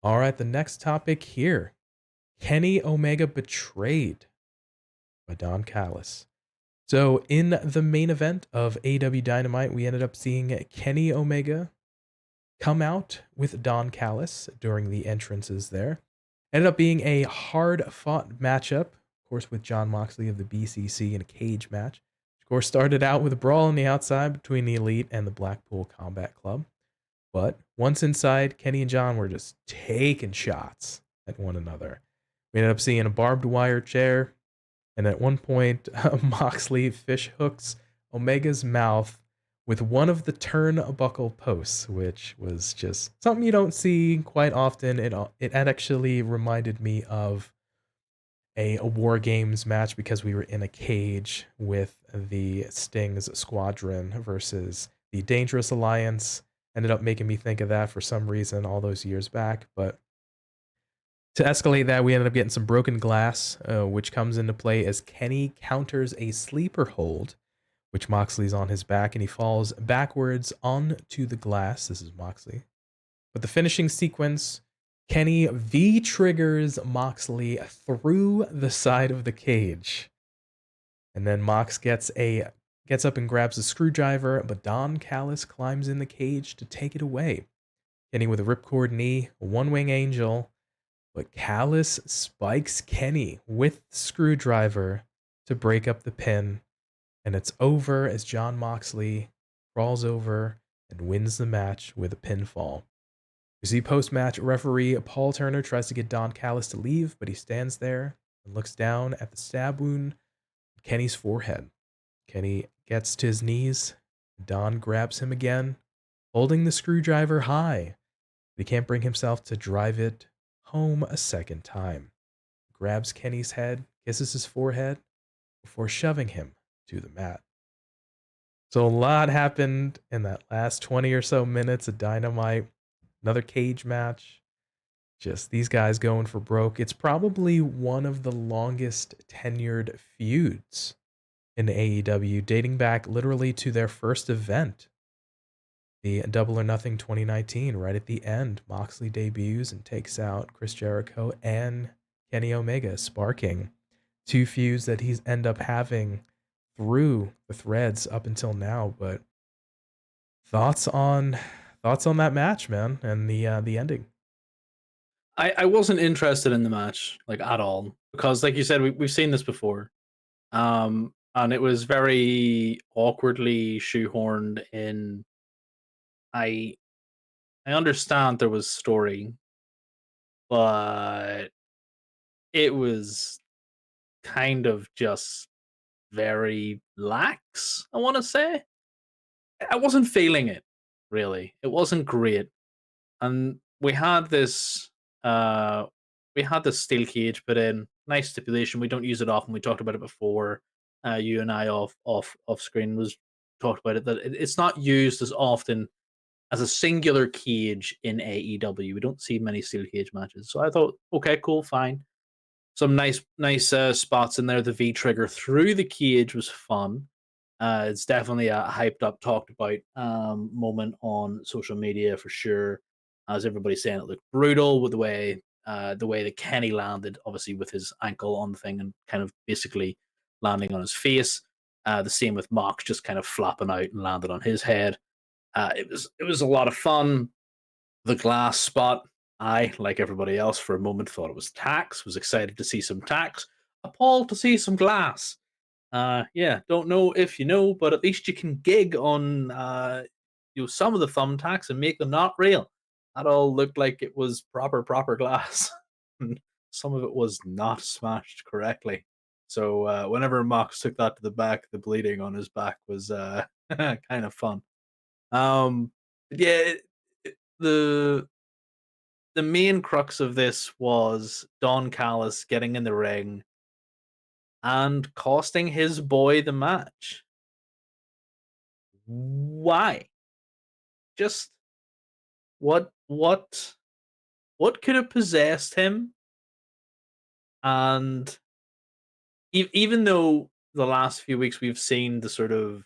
All right, the next topic here. Kenny Omega betrayed by Don Callis. So in the main event of AEW Dynamite, we ended up seeing Kenny Omega come out with Don Callis during the entrances there. Ended up being a hard-fought matchup, of course, with Jon Moxley of the BCC in a cage match. Of course, started out with a brawl on the outside between the Elite and the Blackpool Combat Club. But once inside, Kenny and John were just taking shots at one another. We ended up seeing a barbed wire chair, and at one point, Moxley fish hooks Omega's mouth with one of the turnbuckle posts, which was just something you don't see quite often. It actually reminded me of a War Games match because we were in a cage with the Sting's squadron versus the Dangerous Alliance. Ended up making me think of that for some reason all those years back. But to escalate that, we ended up getting some broken glass, which comes into play as Kenny counters a sleeper hold, which Moxley's on his back, and he falls backwards onto the glass. This is Moxley. But the finishing sequence, Kenny V-triggers Moxley through the side of the cage. And then Mox gets up and grabs a screwdriver, but Don Callis climbs in the cage to take it away. Kenny with a ripcord knee, a one-wing angel, but Callis spikes Kenny with the screwdriver to break up the pin, and it's over as Jon Moxley crawls over and wins the match with a pinfall. You see post-match referee Paul Turner tries to get Don Callis to leave, but he stands there and looks down at the stab wound on Kenny's forehead. Kenny gets to his knees. Don grabs him again, holding the screwdriver high. But he can't bring himself to drive it home a second time. He grabs Kenny's head, kisses his forehead, before shoving him to the mat. So a lot happened in that last 20 or so minutes of Dynamite. Another cage match. Just these guys going for broke. It's probably one of the longest tenured feuds in AEW, dating back literally to their first event, the Double or Nothing 2019. Right at the end, Moxley debuts and takes out Chris Jericho and Kenny Omega, sparking two feuds that he's end up having through the threads up until now. But thoughts on that match, man, and the ending. I wasn't interested in the match like at all because, like you said, we've seen this before, and it was very awkwardly shoehorned in. I I understand there was story, but it was kind of just very lax. I want to say I wasn't feeling it really. It wasn't great, and uh we had this steel cage put in. Nice stipulation. We don't use it often. We talked about it before. You and I off screen was talked about it that it's not used as often as a singular cage in AEW. We don't see many steel cage matches. So I thought, okay, cool, fine. Some nice spots in there. The V trigger through the cage was fun. It's definitely a hyped up, talked about moment on social media for sure. As everybody's saying, it looked brutal with the way that Kenny landed, obviously with his ankle on the thing and kind of basically landing on his face. The same with Mox just kind of flapping out and landed on his head. It was a lot of fun. The glass spot, I, like everybody else, for a moment thought it was tax. Was excited to see some tax. Appalled to see some glass. Yeah, don't know if you know, but at least you can gig on some of the thumbtacks and make them not real. That all looked like it was proper glass. And some of it was not smashed correctly. So whenever Mox took that to the back, the bleeding on his back was kind of fun. Yeah, the the main crux of this was Don Callis getting in the ring and costing his boy the match. Why? Just what could have possessed him? And even though the last few weeks we've seen the sort of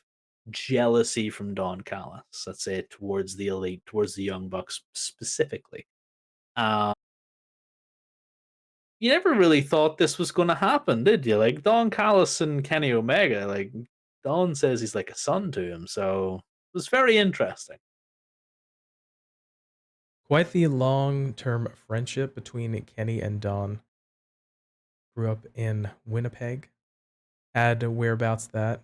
jealousy from Don Callis, let's say towards the elite, towards the Young Bucks specifically, um, you never really thought this was going to happen, did you? Like Don Callis and Kenny Omega, like Don says he's like a son to him, so it was very interesting. quite the long-term friendship between Kenny and Don. Grew up in Winnipeg, had whereabouts that.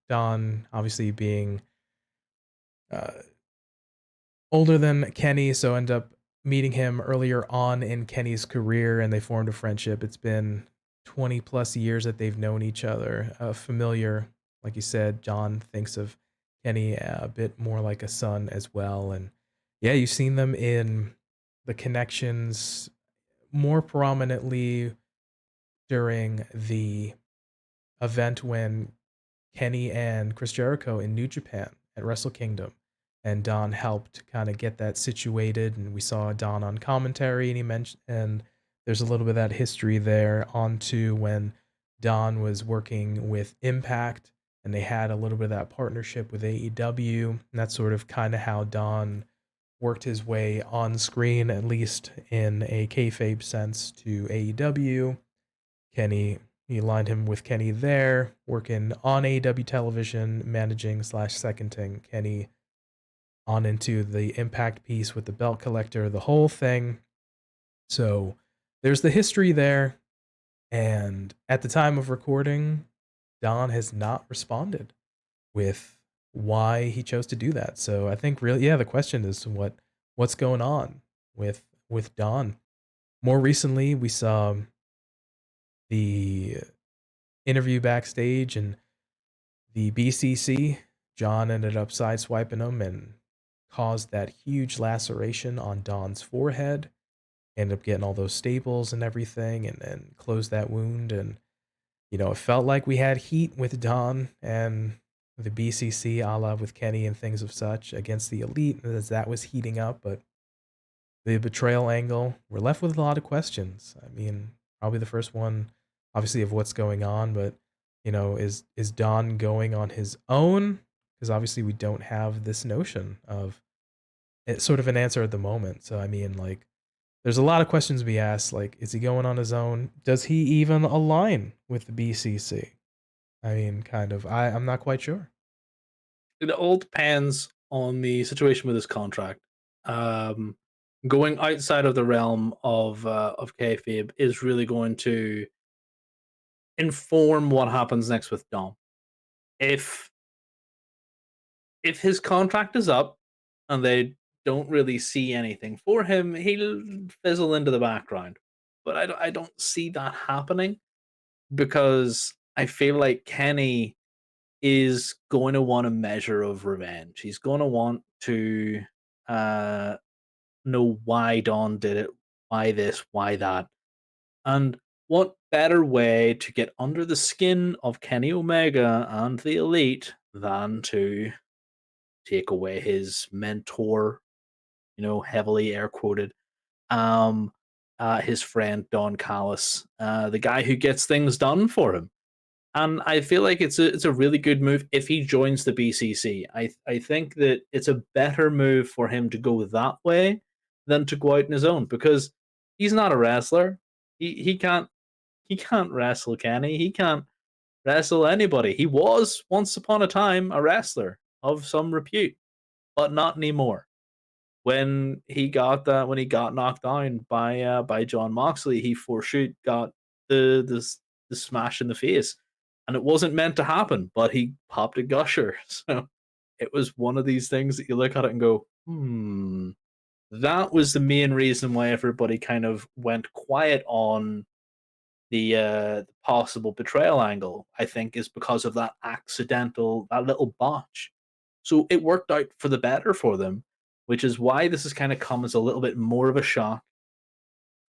Don obviously being uh, older than Kenny, so end up meeting him earlier on in Kenny's career, and they formed a friendship. It's been 20 plus years that they've known each other. Familiar, like you said, John thinks of Kenny a bit more like a son as well. And yeah, you've seen them in the connections more prominently during the event when Kenny and Chris Jericho in New Japan at Wrestle Kingdom. And Don helped kind of get that situated, and we saw Don on commentary, and he mentioned, and there's a little bit of that history there onto when Don was working with Impact, and they had a little bit of that partnership with AEW, and that's sort of kind of how Don worked his way on screen, at least in a kayfabe sense, to AEW. Kenny, he aligned him with Kenny there, working on AEW television, managing slash seconding Kenny on into the Impact piece with the belt collector, the whole thing. So there's the history there. And at the time of recording, Don has not responded with why he chose to do that. So I think really, yeah, the question is what's going on with Don. More recently, we saw the interview backstage and the BCC. John ended up sideswiping him and caused that huge laceration on Don's forehead. Ended up getting all those staples and everything, and then closed that wound. And it felt like we had heat with Don and the BCC, a la with Kenny and things of such, against the Elite as that was heating up. But the betrayal angle, we're left with a lot of questions. I mean, probably the first one, obviously, of what's going on, but is Don going on his own? Because obviously we don't have this notion of it's sort of an answer at the moment. So I mean, like, there's a lot of questions to be asked. Like, is he going on his own? Does he even align with the BCC? I mean, kind of. I'm not quite sure. It all depends on the situation with his contract. Um, Going outside of the realm of kayfabe is really going to inform what happens next with Dom. If if his contract is up and they don't really see anything for him, he'll fizzle into the background. But I don't see that happening because I feel like Kenny is going to want a measure of revenge. He's going to want to uh, know why Don did it, why this, why that. And what better way to get under the skin of Kenny Omega and the Elite than to take away his mentor, heavily air quoted, um, his friend Don Callis, the guy who gets things done for him. And I feel like it's a really good move if he joins the BCC. I think that it's a better move for him to go that way than to go out on his own because he's not a wrestler. He can't wrestle, can he? He can't wrestle anybody. He was once upon a time a wrestler of some repute, but not anymore. When he got knocked down by Jon Moxley, he for shoot got the smash in the face, and it wasn't meant to happen, but he popped a gusher. So it was one of these things that you look at it and go, that was the main reason why everybody kind of went quiet on the possible betrayal angle. I think is because of that little botch. So it worked out for the better for them, which is why this has kind of come as a little bit more of a shock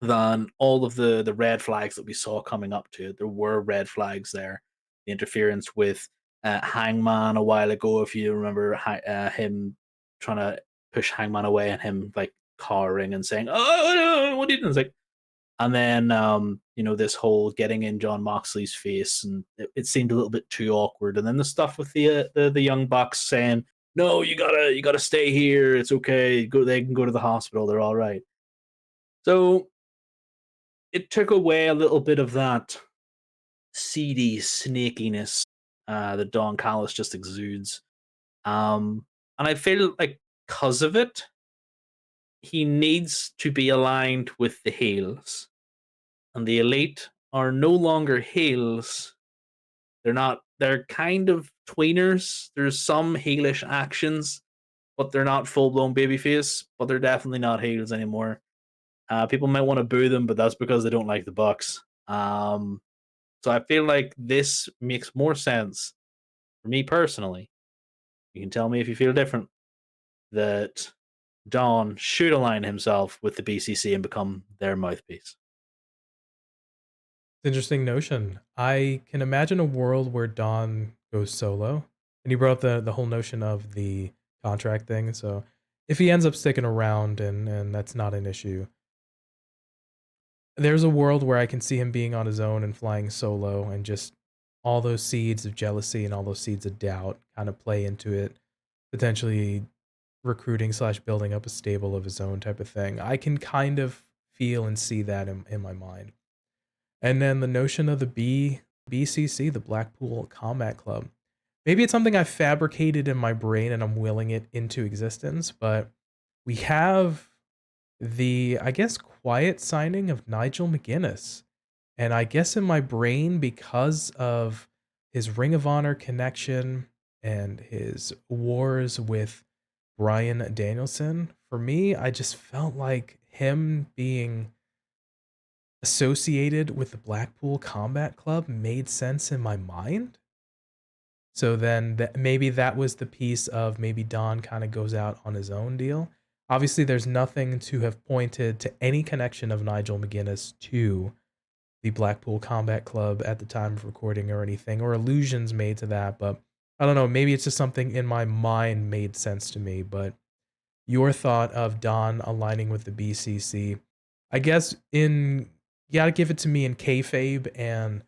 than all of the red flags that we saw coming up to it. There were red flags there. The interference with Hangman a while ago, if you remember him trying to push Hangman away and him like cowering and saying, "Oh, what are you doing?" It's like, and then this whole getting in Jon Moxley's face, and it seemed a little bit too awkward. And then the stuff with the young bucks saying, "No, you gotta stay here. It's okay. They can go to the hospital. They're all right." So it took away a little bit of that seedy snakiness that Don Callis just exudes. And I feel like because of it, he needs to be aligned with the heels, and the elite are no longer heels. They're not. They're kind of tweeners. There's some heelish actions, but they're not full blown babyface. But they're definitely not heels anymore. People might want to boo them, but that's because they don't like the Bucks. So I feel like this makes more sense for me personally. You can tell me if you feel different. That Don should align himself with the BCC and become their mouthpiece. Interesting notion. I can imagine a world where Don goes solo, and you brought up the whole notion of the contract thing. So if he ends up sticking around and that's not an issue, there's a world where I can see him being on his own and flying solo, and just all those seeds of jealousy and all those seeds of doubt kind of play into it, potentially recruiting slash building up a stable of his own type of thing. I can kind of feel and see that in my mind. And then the notion of the BCC, the Blackpool Combat Club. Maybe it's something I fabricated in my brain and I'm willing it into existence, but we have the, I guess, quiet signing of Nigel McGuinness. And I guess in my brain, because of his Ring of Honor connection and his wars with Bryan Danielson, for me, I just felt like him being associated with the Blackpool Combat Club made sense in my mind. So then maybe that was the piece of maybe Don kind of goes out on his own deal. Obviously, there's nothing to have pointed to any connection of Nigel McGuinness to the Blackpool Combat Club at the time of recording or anything, or allusions made to that. But I don't know, maybe it's just something in my mind made sense to me. But your thought of Don aligning with the BCC, I guess you gotta give it to me in kayfabe, and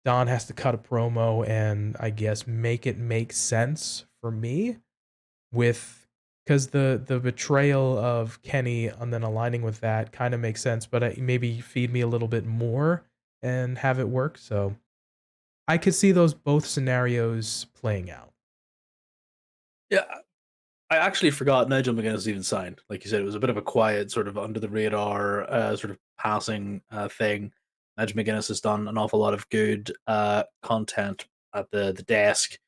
Don has to cut a promo and I guess make it make sense for me with, because the betrayal of Kenny and then aligning with that kind of makes sense, but maybe feed me a little bit more and have it work. So I could see those both scenarios playing out. Yeah, I actually forgot Nigel McGuinness even signed. Like you said, it was a bit of a quiet, sort of under the radar, sort of passing thing. Nigel McGuinness has done an awful lot of good content at the desk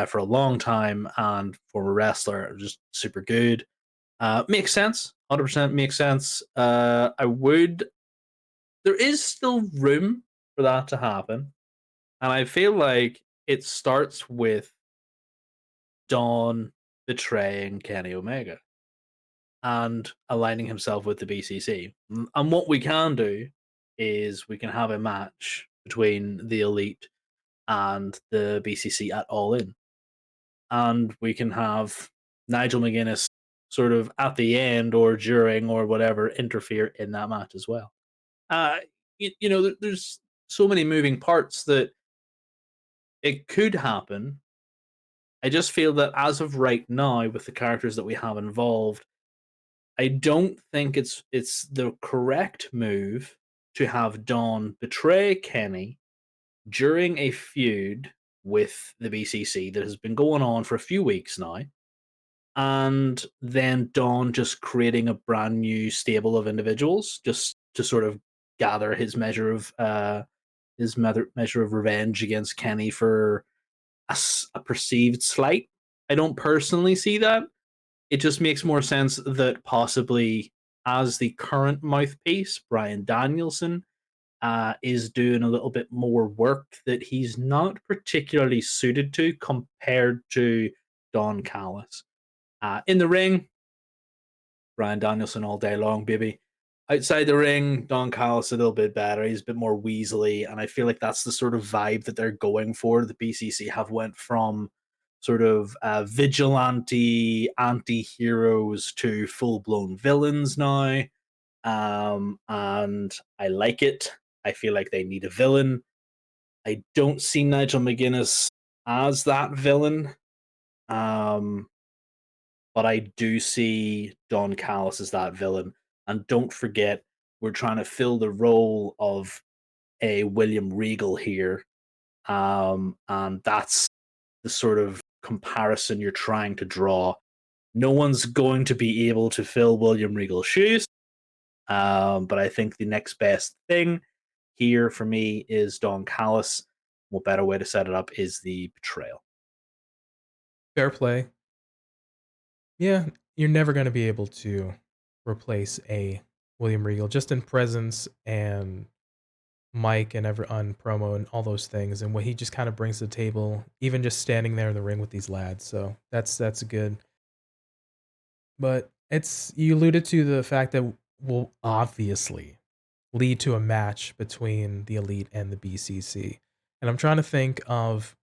for a long time, and former wrestler, just super good. Makes sense, 100% makes sense. I would. There is still room for that to happen, and I feel like it starts with Dawn betraying Kenny Omega and aligning himself with the BCC. And what we can do is we can have a match between the Elite and the BCC at All In. And we can have Nigel McGuinness sort of at the end or during or whatever interfere in that match as well. Uh, there's so many moving parts that it could happen. I just feel that as of right now, with the characters that we have involved, I don't think it's the correct move to have Dawn betray Kenny during a feud with the BCC that has been going on for a few weeks now, and then Dawn just creating a brand new stable of individuals just to sort of gather his measure of revenge against Kenny for a perceived slight. I don't personally see that. It just makes more sense that possibly as the current mouthpiece, Bryan Danielson is doing a little bit more work that he's not particularly suited to compared to Don Callis. In the ring, Bryan Danielson all day long, baby. Outside the ring, Don Callis a little bit better. He's a bit more weaselly, and I feel like that's the sort of vibe that they're going for. The BCC have went from sort of vigilante anti-heroes to full-blown villains now, and I like it. I feel like they need a villain. I don't see Nigel McGuinness as that villain. Um, but I do see Don Callis as that villain. And don't forget, we're trying to fill the role of a William Regal here. And that's the sort of comparison you're trying to draw. No one's going to be able to fill William Regal's shoes. But I think the next best thing here for me is Don Callis. What better way to set it up is the betrayal. Fair play. Yeah, you're never going to be able to replace a William Regal just in presence and mic and ever on promo and all those things, and what he just kind of brings to the table, even just standing there in the ring with these lads. So that's good. But it's you alluded to the fact that will obviously lead to a match between the Elite and the BCC, and I'm trying to think of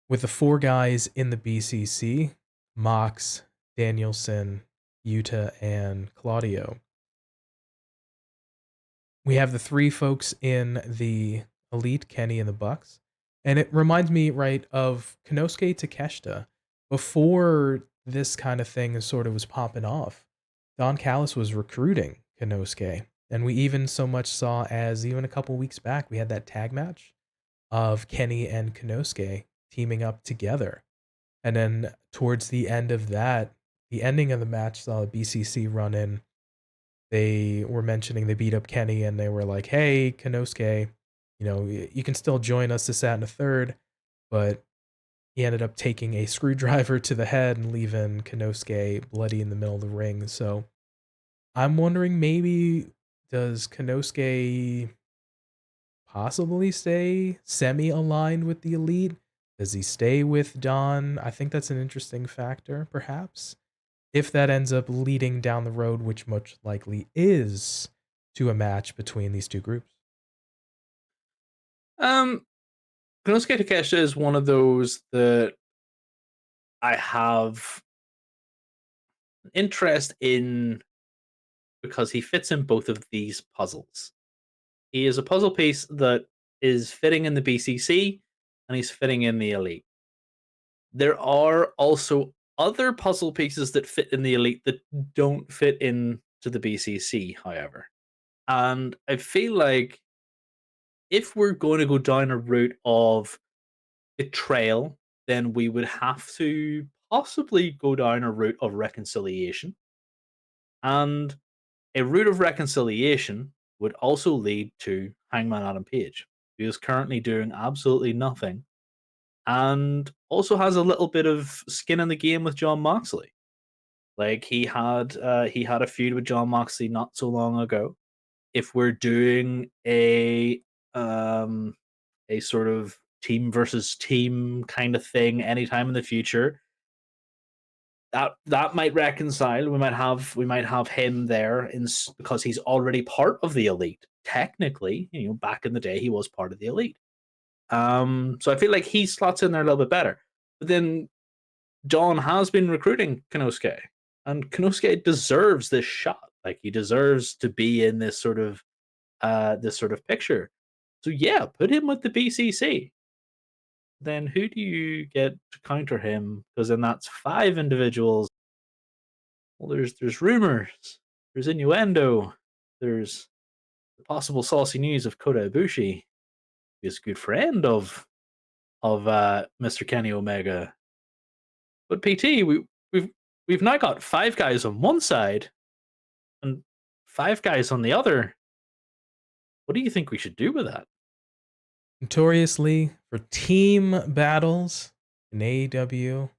with the four guys in the BCC, Mox, Danielson, Yuta, and Claudio. We have the three folks in the Elite, Kenny and the Bucks. And it reminds me, right, of Konosuke Takeshita. Before this kind of thing sort of was popping off, Don Callis was recruiting Konosuke. And we even so much saw as even a couple weeks back, we had that tag match of Kenny and Konosuke teaming up together. And then towards the end of that, the ending of the match saw a BCC run in. They were mentioning they beat up Kenny and they were like, hey, Konosuke, you can still join us this, that, and a third. But he ended up taking a screwdriver to the head and leaving Konosuke bloody in the middle of the ring. So I'm wondering, maybe does Konosuke possibly stay semi-aligned with the Elite? Does he stay with Don? I think that's an interesting factor, perhaps. If that ends up leading down the road, which much likely is, to a match between these two groups. Konosuke Takeshita is one of those that I have interest in because he fits in both of these puzzles. He is a puzzle piece that is fitting in the BCC and he's fitting in the Elite. There are also other puzzle pieces that fit in the Elite that don't fit into the BCC, however. And I feel like if we're going to go down a route of betrayal, then we would have to possibly go down a route of reconciliation. And a route of reconciliation would also lead to Hangman Adam Page, who is currently doing absolutely nothing and also has a little bit of skin in the game with Jon Moxley. Like he had a feud with Jon Moxley not so long ago. If we're doing a sort of team versus team kind of thing anytime in the future, that might reconcile. We might have him there because he's already part of the Elite. Technically, back in the day, he was part of the Elite. So I feel like he slots in there a little bit better. But then John has been recruiting Konosuke, and Konosuke deserves this shot. Like he deserves to be in this sort of picture. So yeah, put him with the BCC. Then who do you get to counter him? Because then that's five individuals. Well, there's rumors, there's innuendo, there's the possible saucy news of Kota Ibushi, who is a good friend of Mr. Kenny Omega. But PT, we've now got five guys on one side and five guys on the other. What do you think we should do with that? Notoriously, for team battles in AEW, a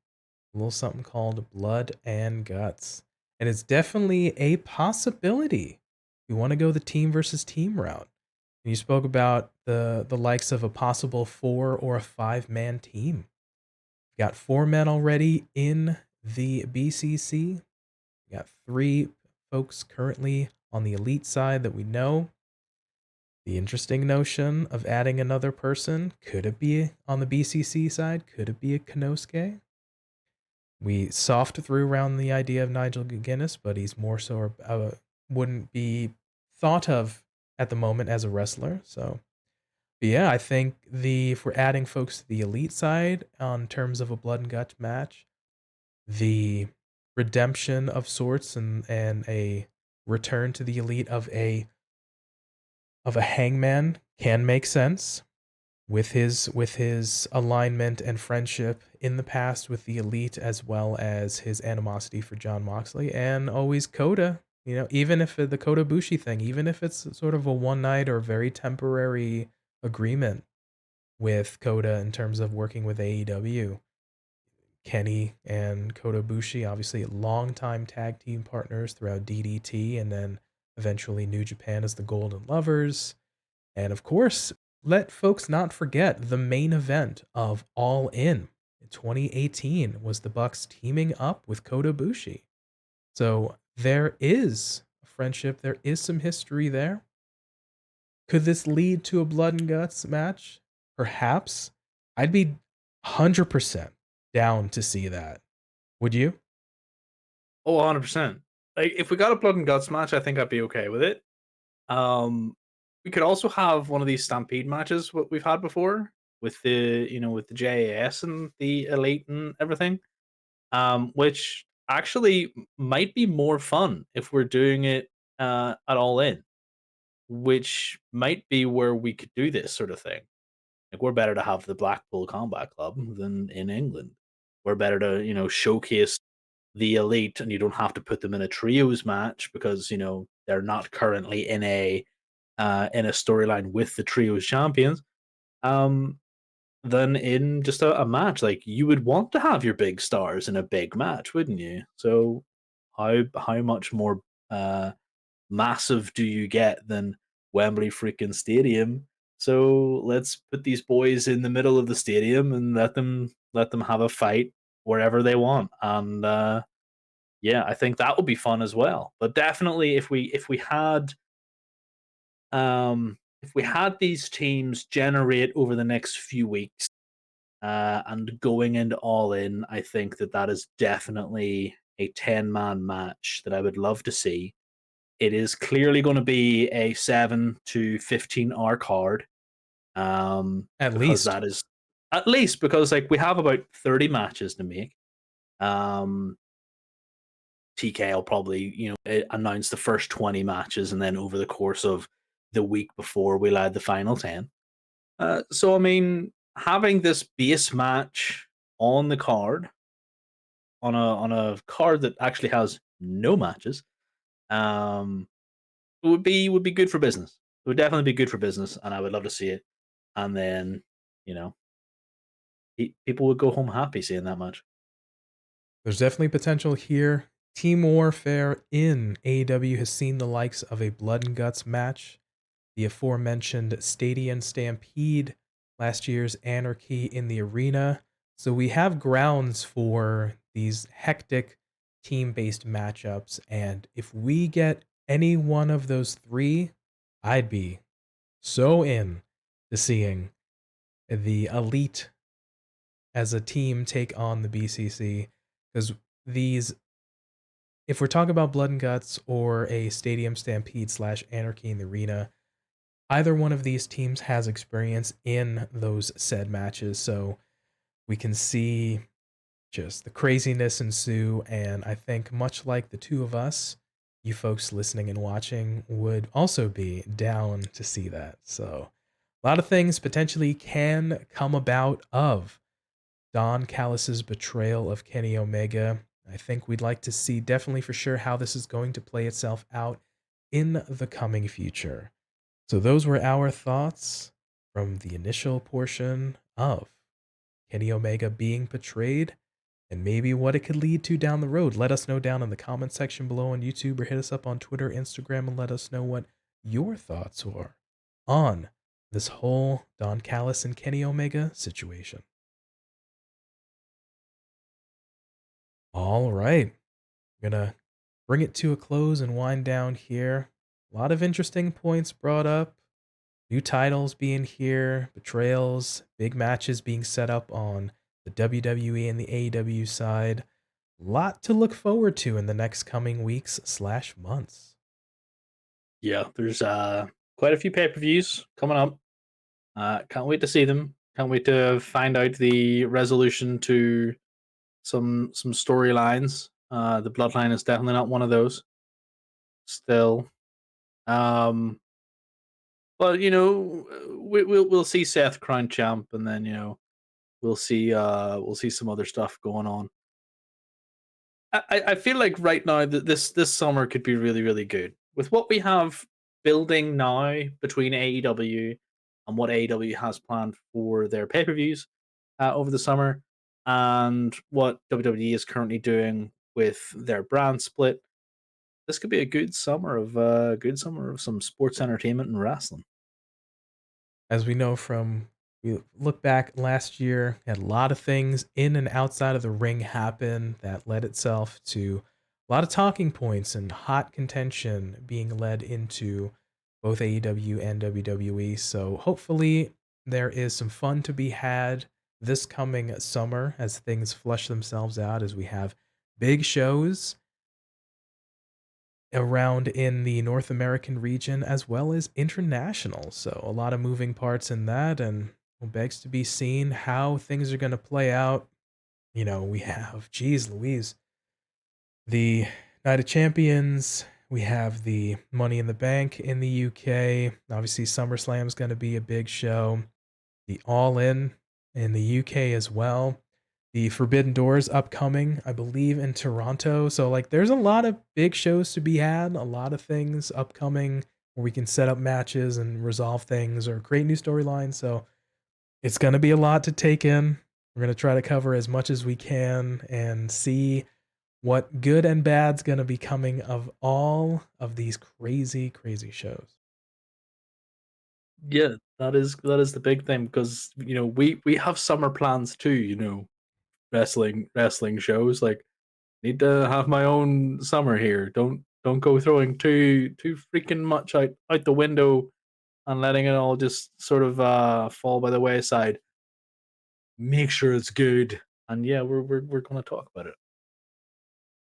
little something called Blood and Guts. And it's definitely a possibility. You want to go the team versus team route. And you spoke about the likes of a possible 4 or a 5-man team. You got 4 men already in the BCC. You got 3 folks currently on the Elite side that we know. The interesting notion of adding another person, could it be on the BCC side? Could it be a Konosuke? We soft threw around the idea of Nigel McGuinness, but he's more so wouldn't be thought of at the moment as a wrestler. So, but yeah, I think if we're adding folks to the Elite side on terms of a blood and guts match, the redemption of sorts and a return to the Elite of a Hangman can make sense. with his alignment and friendship in the past with the Elite, as well as his animosity for Jon Moxley, and always Coda. Even if the Kota Bushi thing, even if it's sort of a one night or very temporary agreement with Coda in terms of working with AEW, Kenny and Kota Bushi, obviously longtime tag team partners throughout DDT and then eventually New Japan as the Golden Lovers. And of course, let folks not forget the main event of All In 2018 was the Bucks teaming up with Kota Bushi. So there is a friendship, there is some history there. Could this lead to a blood and guts match? Perhaps. I'd be 100% down to see that. Would you? Oh, 100%. Like, if we got a blood and guts match, I think I'd be okay with it. Um, we could also have one of these stampede matches what we've had before with the JAS and the Elite and everything. Which actually might be more fun if we're doing it at All In, which might be where we could do this sort of thing. Like, we're better to have the Blackpool Combat Club than in England. We're better to, showcase the Elite, and you don't have to put them in a trios match because they're not currently in a storyline with the trios champions. Um, than in just a match. Like, you would want to have your big stars in a big match, wouldn't you? So how much more massive do you get than Wembley freaking Stadium? So let's put these boys in the middle of the stadium and let them have a fight wherever they want. And yeah, I think that would be fun as well. But definitely, if we had these teams generate over the next few weeks, and going into All In, I think that is definitely a 10-man match that I would love to see. It is clearly going to be a 7 to 15 hour card, At because least. that is at least because like we have about 30 matches to make. Um, TK will probably announce the first 20 matches, and then over the course of the week before, we'll add the final 10. So I mean, having this base match on the card, on a card that actually has no matches, um, would be good for business. It would definitely be good for business, and I would love to see it. And then, you know, people would go home happy seeing that match. There's definitely potential here. Team Warfare in AEW has seen the likes of a Blood and Guts match, the aforementioned Stadium Stampede, last year's Anarchy in the Arena. So we have grounds for these hectic team based matchups. And if we get any one of those three, I'd be so in to seeing the Elite as a team take on the BCC. Because these, if we're talking about Blood and Guts or a Stadium Stampede slash Anarchy in the Arena, either one of these teams has experience in those said matches, so we can see just the craziness ensue. And I think, much like the two of us, you folks listening and watching would also be down to see that. So, a lot of things potentially can come about of Don Callis's betrayal of Kenny Omega. I think we'd like to see definitely for sure how this is going to play itself out in the coming future. So those were our thoughts from the initial portion of Kenny Omega being betrayed and maybe what it could lead to down the road. Let us know down in the comment section below on YouTube, or hit us up on Twitter, Instagram, and let us know what your thoughts are on this whole Don Callis and Kenny Omega situation. All right. I'm going to bring it to a close and wind down here. A lot of interesting points brought up. New titles being here, betrayals, big matches being set up on the WWE and the AEW side. A lot to look forward to in the next coming weeks slash months. Yeah, there's quite a few pay-per-views coming up. Can't wait to see them. Can't wait to find out the resolution to some storylines. The Bloodline is definitely not one of those. Still, um, Well, you know, we'll see Seth crown champ, and then we'll see some other stuff going on. I feel like right now that this summer could be really really good with what we have building now between AEW and what AEW has planned for their pay per views over the summer, and what WWE is currently doing with their brand split. This could be a good summer of some sports entertainment and wrestling. As we know from we look back last year, had a lot of things in and outside of the ring happen that led itself to a lot of talking points and hot contention being led into both AEW and WWE. So hopefully there is some fun to be had this coming summer as things flush themselves out as we have big shows around in the North American region as well as international. So a lot of moving parts in that, and it begs to be seen how things are going to play out. We have, geez Louise, the Night of Champions. We have the Money in the Bank in the UK. Obviously, SummerSlam is going to be a big show. The All in the UK as well. The Forbidden Doors upcoming, I believe, in Toronto. So, like, there's a lot of big shows to be had, a lot of things upcoming where we can set up matches and resolve things or create new storylines. So, it's going to be a lot to take in. We're going to try to cover as much as we can and see what good and bad's going to be coming of all of these crazy, crazy shows. Yeah, that is the big thing because we have summer plans too. Wrestling shows like need to have my own summer here. Don't go throwing too freaking much out the window and letting it all just sort of fall by the wayside. Make sure it's good, and yeah, we're gonna talk about it.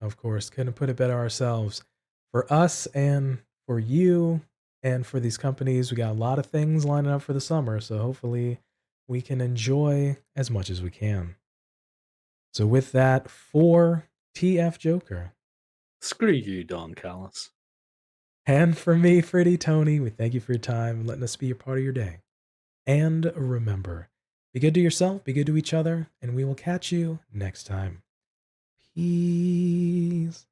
Of course, couldn't put it better ourselves. For us and for you and for these companies, we got a lot of things lining up for the summer, so hopefully we can enjoy as much as we can. So with that, for TF Joker, Screw you, Don Callis. and for me, Pretty Tony, we thank you for your time and letting us be a part of your day. And remember, be good to yourself, be good to each other, and we will catch you next time. Peace.